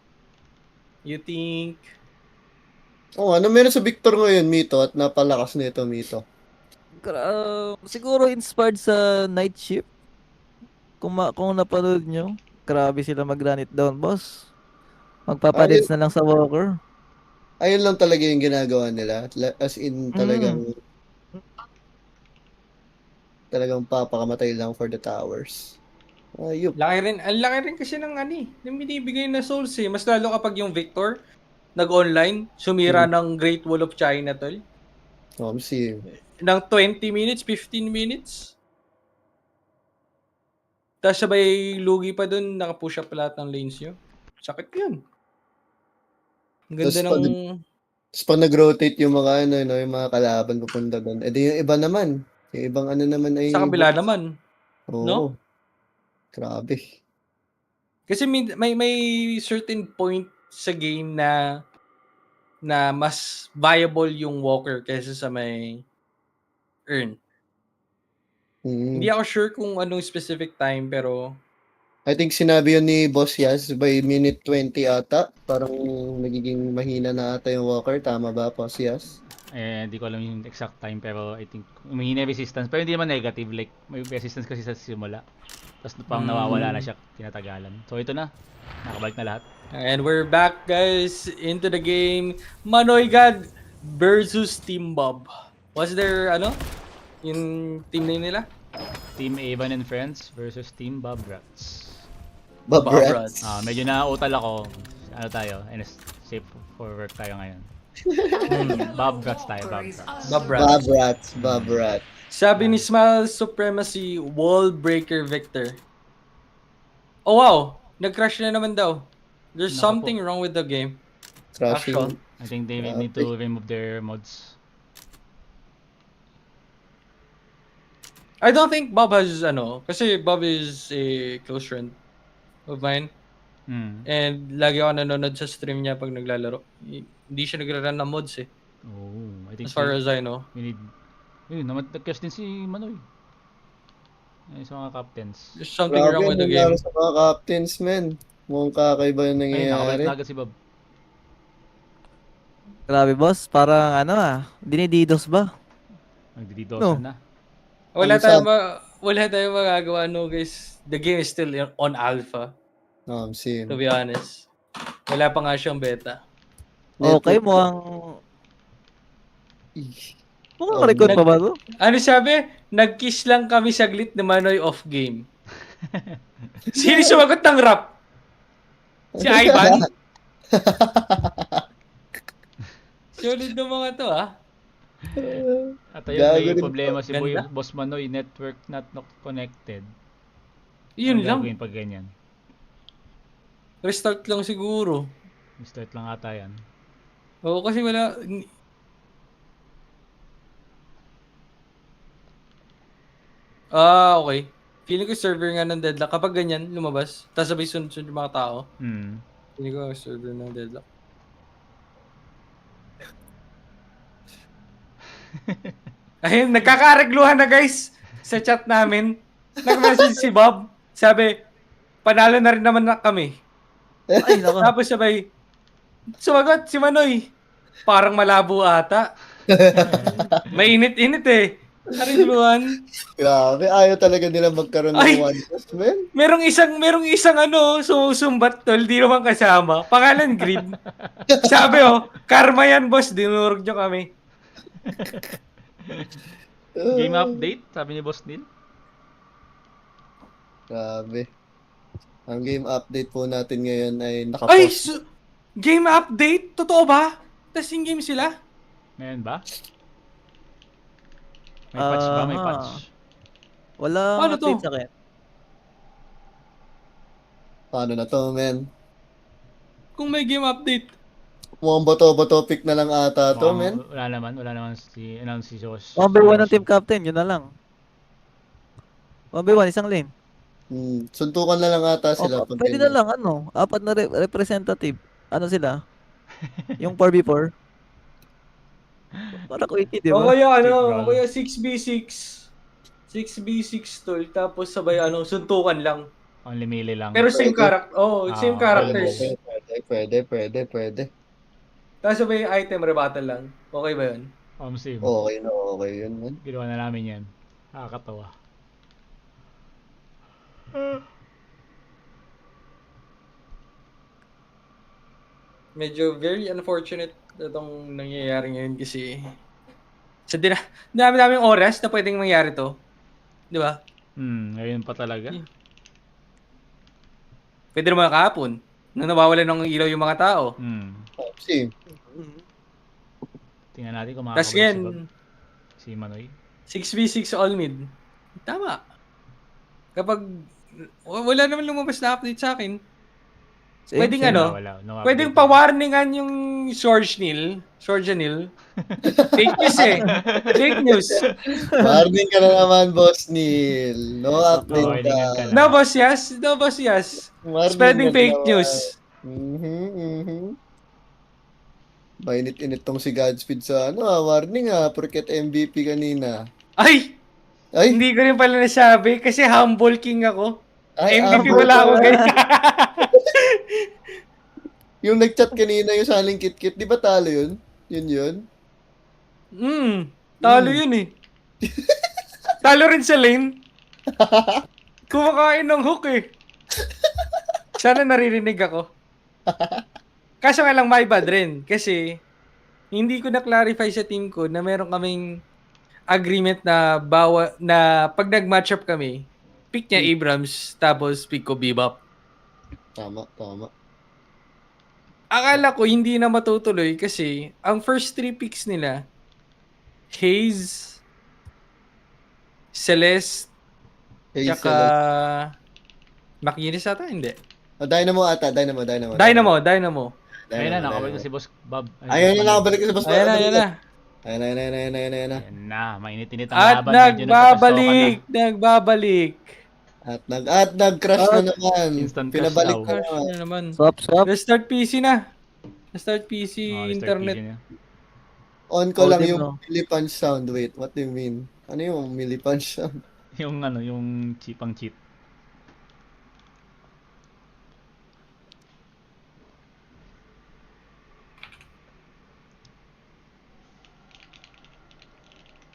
You think... Ano meron sa Victor ngayon, Mito? At napalakas nito, Mito. Siguro inspired sa Night Shift. Kung napanood nyo, grabe sila mag-run it down, boss. Magpaparits na lang sa Walker. Ayun lang talaga yung ginagawa nila. As in, talagang papakamatay lang for the towers. Ayup. Ang laki rin kasi ng yung binibigay na souls eh. Mas lalo kapag yung Victor, nag-online, sumira ng Great Wall of China, tol. See. Ng 20 minutes, 15 minutes. Tapos sabay lugi pa dun, nakapush up lahat ng lanes nyo. Sakit yun. Ang ganda ng... Tapos pag nag-rotate yung mga yung mga kalaban pupunta doon. Di yung iba naman. Yung ibang naman ay... Sa kabila naman. Oo. No? Grabe. Kasi may certain point sa game na mas viable yung Walker kaysa sa may Earn. Hindi ako sure kung anong specific time pero I think sinabi yun ni Boss Yas by minute 20 ata. Parang nagiging mahina na ata yung Walker. Tama ba, Boss Yas? Hindi ko alam yung exact time pero I think mahina resistance. Pero hindi naman negative. Like, may resistance kasi sa simula. Tapos parang nawawala na siya tinatagalan. So ito na. Nakabalik na lahat. And we're back guys into the game. Manoy God versus Team Bob. What's their yung team name nila? Team Avon and Friends versus Team Bob Rats. Bob Rats. Medyo nauutal ako. Ano tayo? And safe for work tayo ngayon. Bob Rats tayo, Bob Rats. Bob Rats. Sabi ni Smile Supremacy, Wall Breaker Victor. Oh wow! Nag-crash na naman daw. There's something wrong with the game. Crashing. I think they need to remove their mods. I don't think Bob has kasi Bob is a close friend of mine. And lagi ako nanonood sa stream niya pag naglalaro. Hindi siya nagra-run ng mods eh. Oh, I think as far as I know. We need... nag-cash din si Manoy. Sa mga captains. There's something wrong with the game. Sa mga captains, men. Mukhang kakaiba yung nangyayari. Nakabalik na agad si Bob. Grabe, boss. Parang dinididos ba? Nagdididosan na. Wala tayong magagawa guys. The game is still on alpha. I'm seeing. To be honest. Wala pa nga siyang beta. Okay, mukhang record pa ba to? Ano sabi? Nag-kiss lang kami saglit na Manoy off game. Sino sumagot ng rap? Si Ivan? Solid na mga to At ayun, may problema si Boss Manoy, network not connected. Yun lang. Gagawin pag ganyan. Restart lang siguro. Restart lang ata yan. Oo, kasi wala... Okay. Feeling ko server nga ng deadlock. Kapag ganyan, lumabas, tapos sabay sunod-sunod yung mga tao. Feeling ko server ng deadlock. Ayun, nagkakaregluhan na guys sa chat namin. Nag-message si Bob. Sabi, panalo na rin naman na kami. Ay, nako. Tapos sabay, sumagot si Manoy. Parang malabo ata. Mainit-init eh. Karegluhan. Grabe, ayaw talaga nila magkaroon ng one shot, man. Merong isang sumusumbat tol, di naman kasama. Pangalan Grid. Sabi karma yan boss, dinurog nyo kami. Game update, sabi ni Boss Neil. Grabe. Ang game update po natin ngayon ay Ay! nakapost. Game update? Totoo ba? Testing game sila? Ngayon ba? May patch ba? May Aha. patch. Wala Paano to? update sa akin. Paano na to, men? Kung may game update. Mukhang bato pick na lang ata to, men. Wala naman si Josh. 1v1 ng team captain, yun na lang. 1v1, isang lane. Suntukan na lang ata sila. Pwede na lang, ano, 4 na representative. Ano sila? Yung 4v4. Para quickie, di O ba? kaya Bro. o kaya 6v6. 6v6 tol, tapos sabay suntukan lang. Only melee lang. Pero same character. Same characters. Pwede. Tapos sabay item rebuttal lang. Okay ba yun? Sim. Okay na, okay yun, man. Ginawa na namin yan. Nakakatawa. Medyo very unfortunate itong nangyayari ngayon kasi sa dami-daming oras na pwedeng mangyari to. Di ba? Ngayon pa talaga. Pwede naman kahapon. Nung nawawalan ng ilaw yung mga tao. Sim. Tingnan natin kung Tapos makakabalik ngayon, si Manoy. 6v6 all mid. Tama. Kapag wala naman lumabas na update sa akin, pwedeng Wala, no pwedeng update. pa-warningan yung Sorjanil. Fake news eh. Fake news. Warning ka na naman, Boss Neil. No update warningan ka ka. na. No, boss, yes. Warning Spreading ka fake naman. news. Mainit-init tong si Godspeed sa warning porket MVP kanina. Ay! Ay, Hindi ko rin pala nasabi kasi humble king ako. MVP humble wala ako ka. ganyan. Yung nag-chat kanina yung saling kit-kit, di ba talo yun? Yun? Talo yun eh. Talo rin sa lane. Kumakain ng hook eh. Sana naririnig ako. Kaso nga lang my bad rin. Kasi hindi ko na-clarify sa team ko na meron kaming agreement na na pag nag-match up kami, pick niya Abrams tapos pick ko Bebop. Tama. Akala ko hindi na matutuloy kasi ang first 3 picks nila, Haze, Celeste, Hey, tsaka Makinis ata, hindi. Dynamo ata, Dynamo. Ayun na, nakabalik na si Boss Bob. Ayun na, nakabalik sa Boss. Ayan na. Ayun na. Ayan na, mainit-init ang At laban. Medyo nagbabalik. At nag-crash na naman. Instant crash Pinabalik daw. na Crash naman. na naman. Swap. Restart PC na. Restart PC internet. On ko lang Odin, yung no? millipunch sound. Wait, what do you mean? Ano yung millipunch sound? Yung cheap.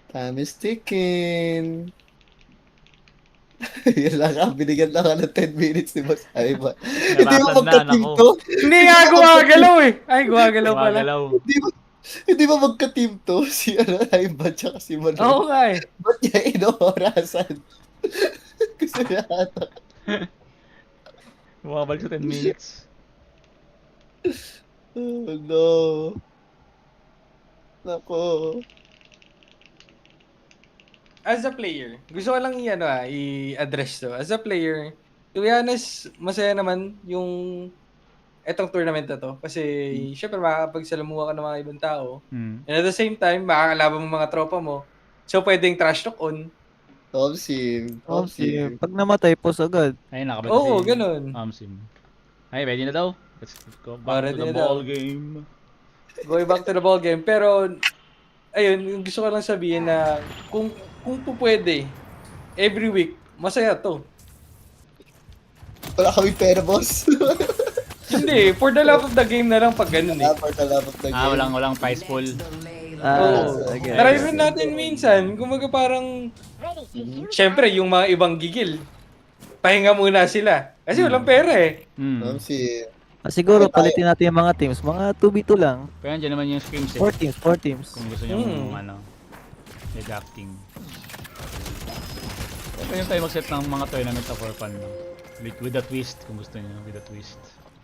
Time is ticking. Yun lang binigyan lang ng 10 minutes ni Boss. Ay ba? Hindi mo magka-team to? Hindi nga gumagalaw eh. Ay, gumagalaw pala. Hindi ba magka-team to? Si Aiba tsaka si Manoy. Oo nga eh. Ba't niya inoorasan? Gusto niya ata. Bumabalik sa 10 minutes. Oh no. Nako. As a player, gusto ko lang i-address to. As a player, to be honest, masaya naman yung etong tournament na to. Kasi, syempre, makakapagsalamuha ka ng mga ibang tao. And at the same time, makakalaban mo mga tropa mo. So, pwedeng trash talk on. Top sim. Pag namatay, post agad. Ayun, nakabalik Oo, si ganun. Sim. Ay, ready na daw. Let's go back Ready to the na daw. ball game. Going back to the ball game. Pero, ayun, yung gusto ko lang sabihin na kung pwede, every week, masaya to. Wala kami pera, boss. Hindi, for the love of the game na lang pag ganun eh. For the love of the game. Walang prize pool. Okay. Try rin natin minsan, kumbaga parang, syempre, yung mga ibang gigil, pahinga muna sila. Kasi walang pera eh. Top sim. Siguro, palitin natin yung mga teams. Mga 2v2 lang. Pero andyan naman yung scrims eh. 4 teams. Kung gusto nyo May drafting. Pwede tayo mag-set ng mga tournament na for fun lang. With a twist, kung gusto niyo, with a twist.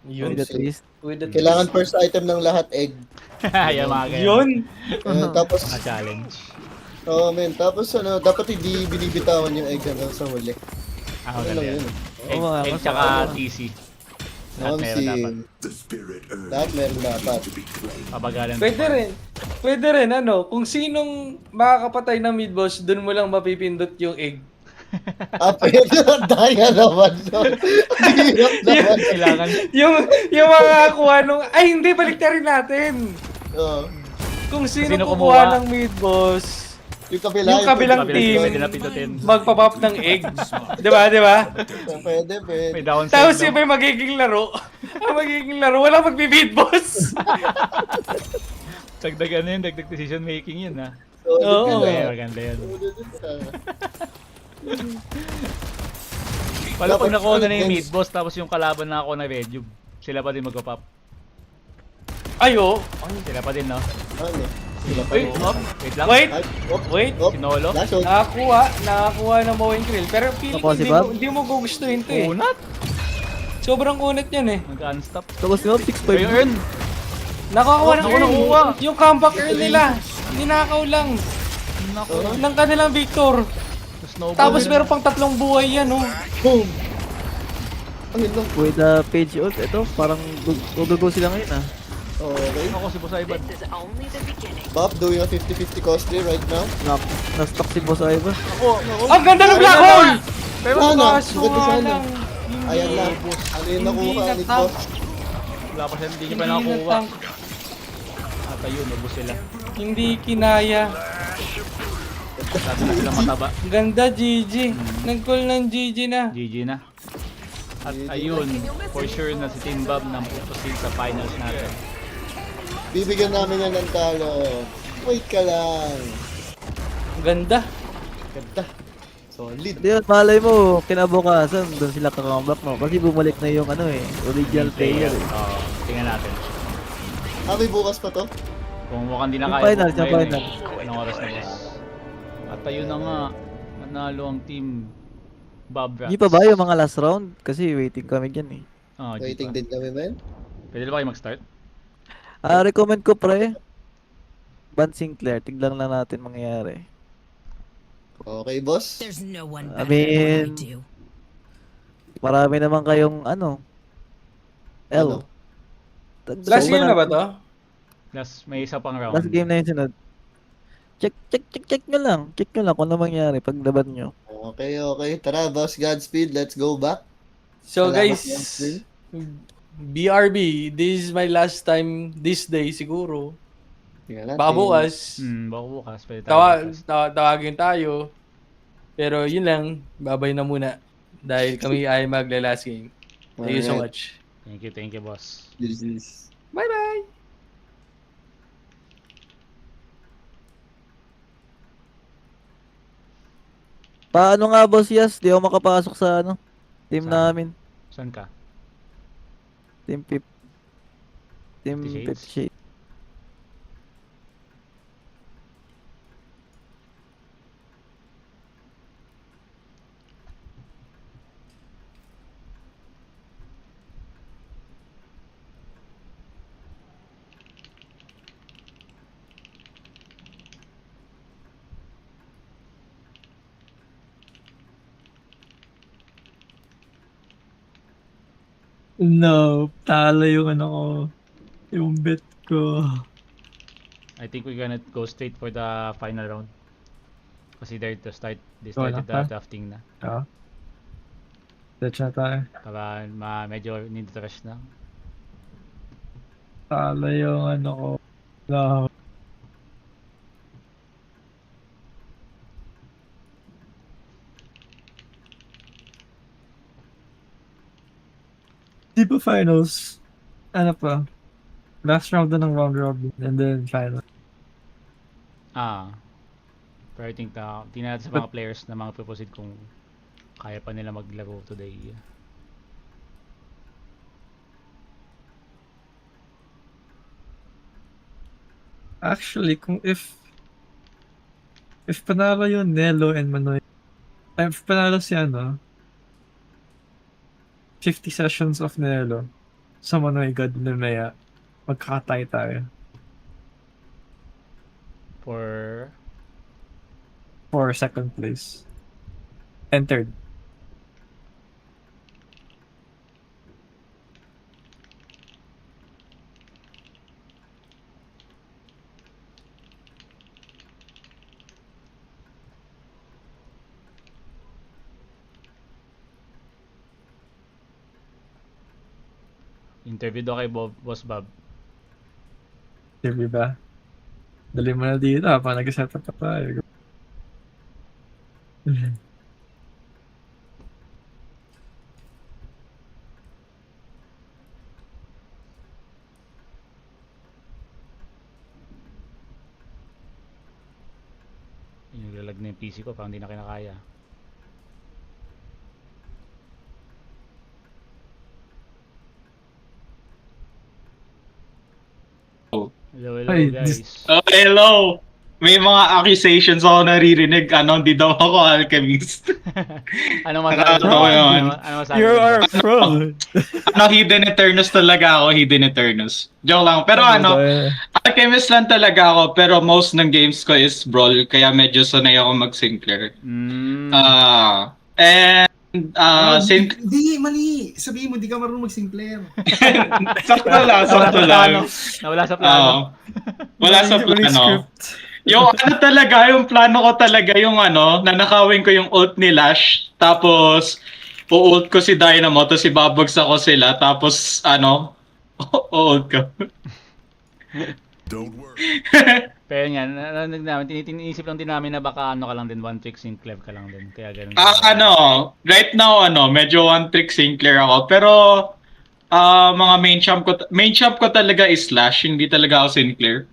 With the twist. Kailangan first item ng lahat, egg. Yung mga ganyan. Yun! Tapos, Mga challenge. men. Tapos, dapat hindi binibitawan yung egg hanggang sa huli. Ako Ano ganda lang yan. yun. Egg tsaka TC. Lahat meron dapat. The spirit earns Lahat meron dapat. to be claimed. Pabagalan. Pwede rin, kung sinong makakapatay ng mid boss, dun mo lang mapipindot yung egg. Pwede. Daya naman. Hirap naman. Kailangan. yung makakakuha nung, ay hindi, baliktarin natin. Oo. Kung sino Sino kukuha kumuha? ng mid boss, Yung kabilang kabilang team, Pwede na pindutin. magpapop ng egg. Diba? Pwede. May downside. Tapos no? yung may magiging laro. Ang magiging laro, walang magbi-mid boss. Dagdag ano yun, dagdag decision making yun ha. Oo. Maganda yan. Pala pag nakuha na yung mid boss tapos yung kalaban na ako na Redyub, sila pa din magpapop. Ayo. Sila pa din no? Ano? Wait, wait lang. Wait. Sinolo? Nakakuha ng Mowing Krill. Pero feeling ko Nakuha si Bob? hindi mo gugustuhin to eh. Unat? Sobrang kunat yan eh. Mag-unstop. Tapos si Bob, 6-5. Yung earn. Nakakuha ng Ako earn. nakuha. Yung comeback earn nila. Ninakaw lang. Ng kanilang Victor. Snowball Tapos yun. meron pang 3 buhay yan oh. Boom! Ang ino. With the page ult, ito, parang go sila ngayon ah. Okay. Ako si Boss Ivan. Bob doing a 50-50 costly right now. Na-stock si Boss Ivan. Ang ganda ng black hole! Pero Kaso maganda nga sana. lang. Ayan lang. Ano yung nakuha Hindi ni na-tank. Boss? Wala pa siya, hindi niya pa Hindi nakakuha. na-tank. At ayun, ubos sila. Hindi kinaya. Dati na sila mataba. Ang ganda GG. Nag-call ng GG na. GG na. At ayun, for sure na si Team Bob nang pupusin sa finals natin. Bibigyan namin yan ng talo. Wait ka lang. Ang ganda. Ganda. Solid. Hindi yun, malay mo, kinabukasan, doon sila kakambak mo. Kasi bumalik na yung original player eh. Oo, tingnan natin. May bukas pa to? Kung mukhang di na Yung kaya final, po yung ngayon final. Anong oras na boss? At ayun na nga, nanalo ang team Bob Rats. Hindi pa ba yung mga last round? Kasi waiting kami dyan eh. Oh, Waiting din kami, man. Pwede ba kayo mag-start? Recommend ko pre, Van Sinclair, tignan lang natin mangyayari. Okay, boss. There's no one I better than what I mean, do. marami naman kayong L. Ano? Last game na ba to? Last, may isa pang round. Last game na yung sunod. Check nyo lang. Check nyo lang kung ano mangyari pag laban nyo. Okay. Tara, boss. Godspeed. Let's go back. So Salamat, guys, Yansel. BRB, this is my last time this day siguro. Tingnan natin. Baka bukas, Baka bukas. Pwede tayo bukas. tawagin tayo. Pero yun lang, babay na muna. Dahil kami ay magla-last game. Thank you so Alright. much. Thank you, boss. GG's. Bye-bye! Paano nga boss Yas? Di ako makapasok sa team Saan? namin. Saan ka? Team Pip. Team 50 Shades? 50 Shades. No, talo yung ko. Yung bet ko. I think we're gonna go straight for the final round. Kasi they started Wala the pa? drafting na. Bet na tayo. Para medyo need to rush na. Talo yung ko. No. Di ba finals? Ano pa? Last round na ng round robin and then final. Pero I think tingnan natin sa mga players na mga proposed kung kaya pa nila maglaro today. Actually, kung if If panalo yun, Nelo and Manoy. If panalo si 50 sessions of Nelo sa Manoy God Lumea, magkakatay tayo For for second place. And third. interview daw kay Boss Bob. Di ba? Dali mo na dito habang nag-set up pa tayo. Naglalag na yung PC ko, parang hindi na kinakaya. Hello, Ay, guys. Oh, hello! May mga accusations ako naririnig. Hindi daw ako alchemist. Ano masabi mo? Ano masabi You mo? are a fraud. Hidden Eternus talaga ako, Hidden Eternus. Joke lang. Pero alchemist lang talaga ako. Pero most ng games ko is Brawl. Kaya medyo sanay ako mag-Sinclair. Hindi, mali. Sabihin mo, di ka marunong mag-Sinclair. Sakto lang. Nawala sa plano. Wala sa plano. Yung talaga, yung plano ko talaga yung nanakawin ko yung ult ni Lash, tapos u-ult ko si Dynamo, tapos ibabagsak ko sila, tapos u-ult ko. Don't worry. Pero yan, tiniisip lang din namin na baka ka lang din, one trick Sinclair ka lang din, kaya ganun. Right now, medyo one trick Sinclair ako, pero mga main champ ko talaga is Lash, hindi talaga ako Sinclair.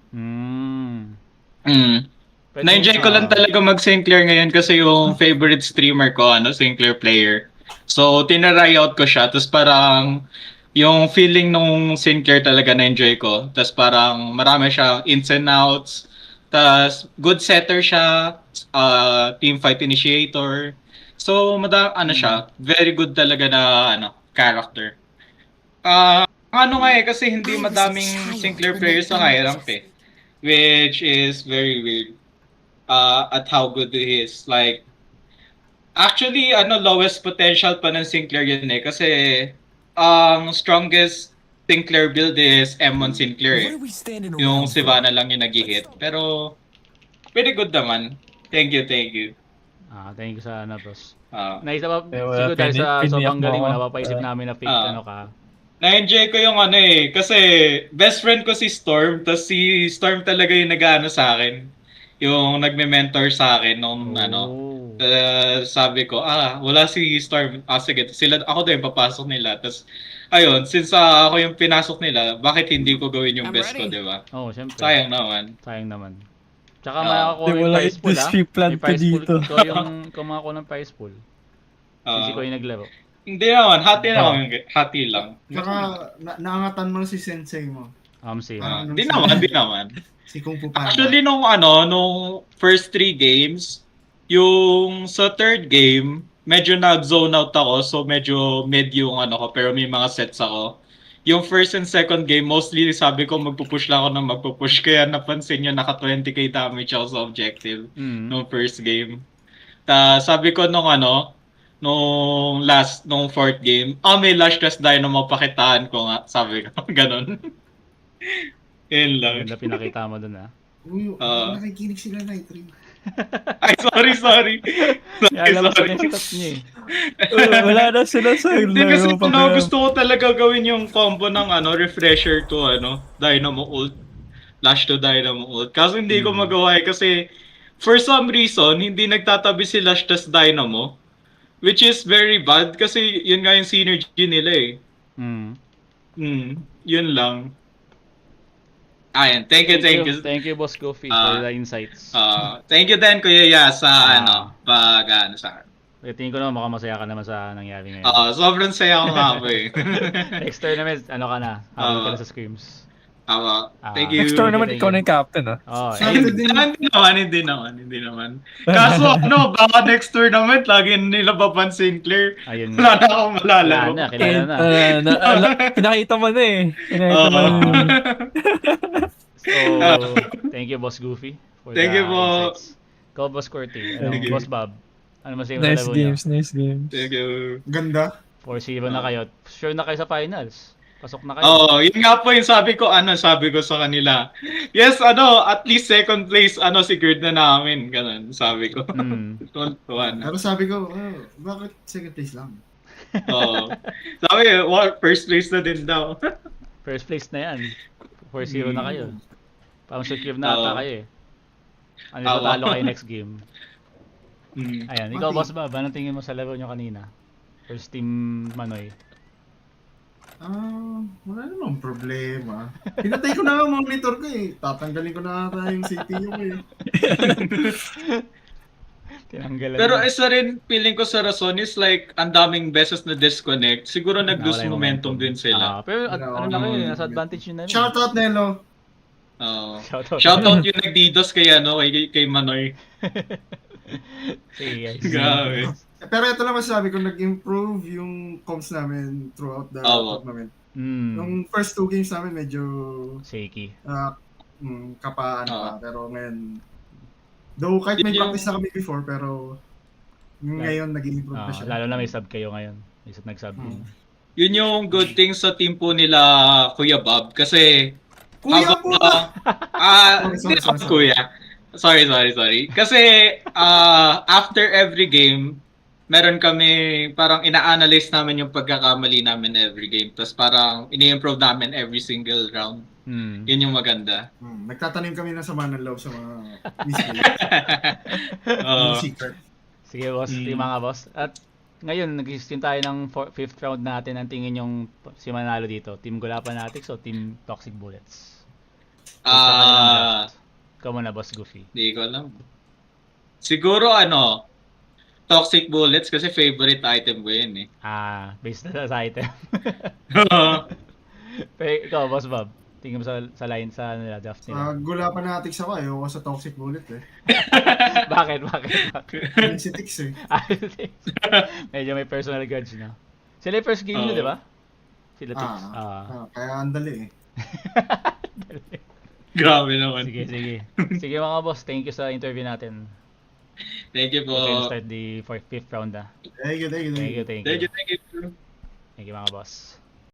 Na-enjoy ko lang talaga mag-Sinclair ngayon kasi yung favorite streamer ko, Sinclair player. So, tinaray out ko siya, tapos parang yung feeling nung Sinclair talaga na-enjoy ko. Tapos parang marami siya ins and outs. Tapos good setter siya, teamfight initiator. So, siya, very good talaga na character. Kasi hindi madaming Sinclair players sa high-rank eh. Which is very weird at how good he is. Like, actually, lowest potential pa ng Sinclair yun eh. Kasi, ang strongest Sinclair build is M1 Sinclair eh. Yung Sivana lang yung nag-hit. Pero, very good naman. Thank you. Thank you sa boss. Naisip ba, siguro dahil sa sobrang galing mo, napapaisip namin na fake ka. Na-enjoy ko yung kasi best friend ko si Storm, tapos si Storm talaga yung nag-ano sa akin. Yung nagme-mentor sa akin nung sabi ko, wala si Storm. Sige, ako din papasok nila. Tapos, ayun, since ako yung pinasok nila, bakit hindi ko gawin yung best ko, di ba? Oo, syempre. Sayang naman. Tsaka makakuha yung prize pool, May prize pool dito. Kung makakuha ng prize pool. Hindi ko yung naglaro. Hindi naman, hati lang. Tsaka, naangatan mo si sensei mo. Hindi naman. Si Kung Fu Panda. Actually, nung first 3 games, yung sa third game, medyo nag-zone out ako, so medyo mid yung ko, pero may mga sets ako. Yung first and second game, mostly sabi ko magpupush lang ako ng magpupush, kaya napansin nyo naka 20k damage ako sa objective nung first game. Sabi ko nung nung fourth game, may Lash Test Dynamo, pakitaan ko nga, sabi ko, ganun. Yun lang. Ganda pinakita mo dun Uy, nakikinig sila na i-3. Ay, sorry. Alam ko yung stats niya Wala na sila sa Hindi kasi gusto ko talaga gawin yung combo ng refresher to Dynamo ult, Lash to Dynamo ult. Kaso hindi ko magawa kasi for some reason hindi nagtatabi si Lash tas Dynamo, which is very bad kasi yun nga yung synergy nila eh. Yun lang. Ayan, thank you. Thank you, Boss Goofy, for the insights. Thank you din, Kuya Ya, sa sa akin. Tingin ko naman masaya ka naman sa nangyari ngayon. Sobrang saya ko nga po eh. Next tournament, ka na? Habang ka na sa scrims. Thank you. Next tournament, ikaw na yung captain, ah. Oh, Hindi naman. Kaso, baka next tournament, lagi nila papansin, Claire. Ayun Wala na akong malalaro. Wala na, kilala na. Pinakita mo na eh. Pinakita mo na. So, thank you, Boss Goofy. For Thank the you po. insights. Go, Boss Corty. Thank you. Boss Bob. Ano masabi mo sa Nice laro niyo? games. Thank you. Ganda. 4-0 na kayo. Sure na kayo sa finals. Pasok na kayo. Yun nga po yung sabi ko sa kanila. Yes, at least second place, secured na namin. Ganun, sabi ko. Tuwan. Pero sabi ko, bakit second place lang? Sabi, first place na din daw. First place na yan. 4-0 na kayo. Parang secure na ata kayo eh. Ano talo kayo next game? Ayan, ikaw Boss Bob, anong tingin mo sa laro nyo kanina? First team Manoy. Wala namang problema. Pinatay ko na nga ang monitor ko eh. Tatanggalin ko na ata yung CPU ko eh. Tinanggalan. Pero isa rin, feeling ko sa rason is like, ang daming beses na disconnect. Siguro nag-lose momentum din sila. Pero ano na kayo, nasa advantage yun na rin. Shoutout Nelo. Shoutout yung nag-DDoS kay Manoy. Sige guys. Grabe. Pero ito lang masasabi ko, nag-improve yung comms namin throughout the tournament. Yung first 2 games namin medyo shaky. Kapaan pa. Pero ngayon, though kahit may practice na kami before, pero ngayon nag-improve na siya. Lalo na may sub kayo ngayon. May nag-sub din. Yun yung good thing sa team po nila Kuya Bob. Kasi Kuya po! Kuya. Sorry. Kasi after every game, meron kami parang ina-analyze namin yung pagkakamali namin every game. Tapos parang ini-improve namin every single round. Yun yung maganda. Nagtatanim kami ng sama ng loob sa mga secret. Sige boss, mga boss. At ngayon, nag-stream tayo ng 5th round natin. Ang tingin yung si manalo dito? Team Gulapanatics o Team Toxic Bullets? Ikaw muna, Boss Goofy. Hindi ko alam. Siguro Toxic Bullets kasi favorite item ko yun eh. Based na sa item. Pero ikaw, Boss Bob, tingin mo sa line sa nila, draft nila. Gulapanatics ako, ayoko sa Toxic Bullet eh. Bakit? Yung si Tix eh. Medyo may personal grudge na. Sila yung first game nyo, di ba? Sila Tix. Kaya andali eh. Grabe naman. Sige mga boss, thank you sa interview natin. Thank you po. We can start the 5th round na. Thank you. Thank you mga boss.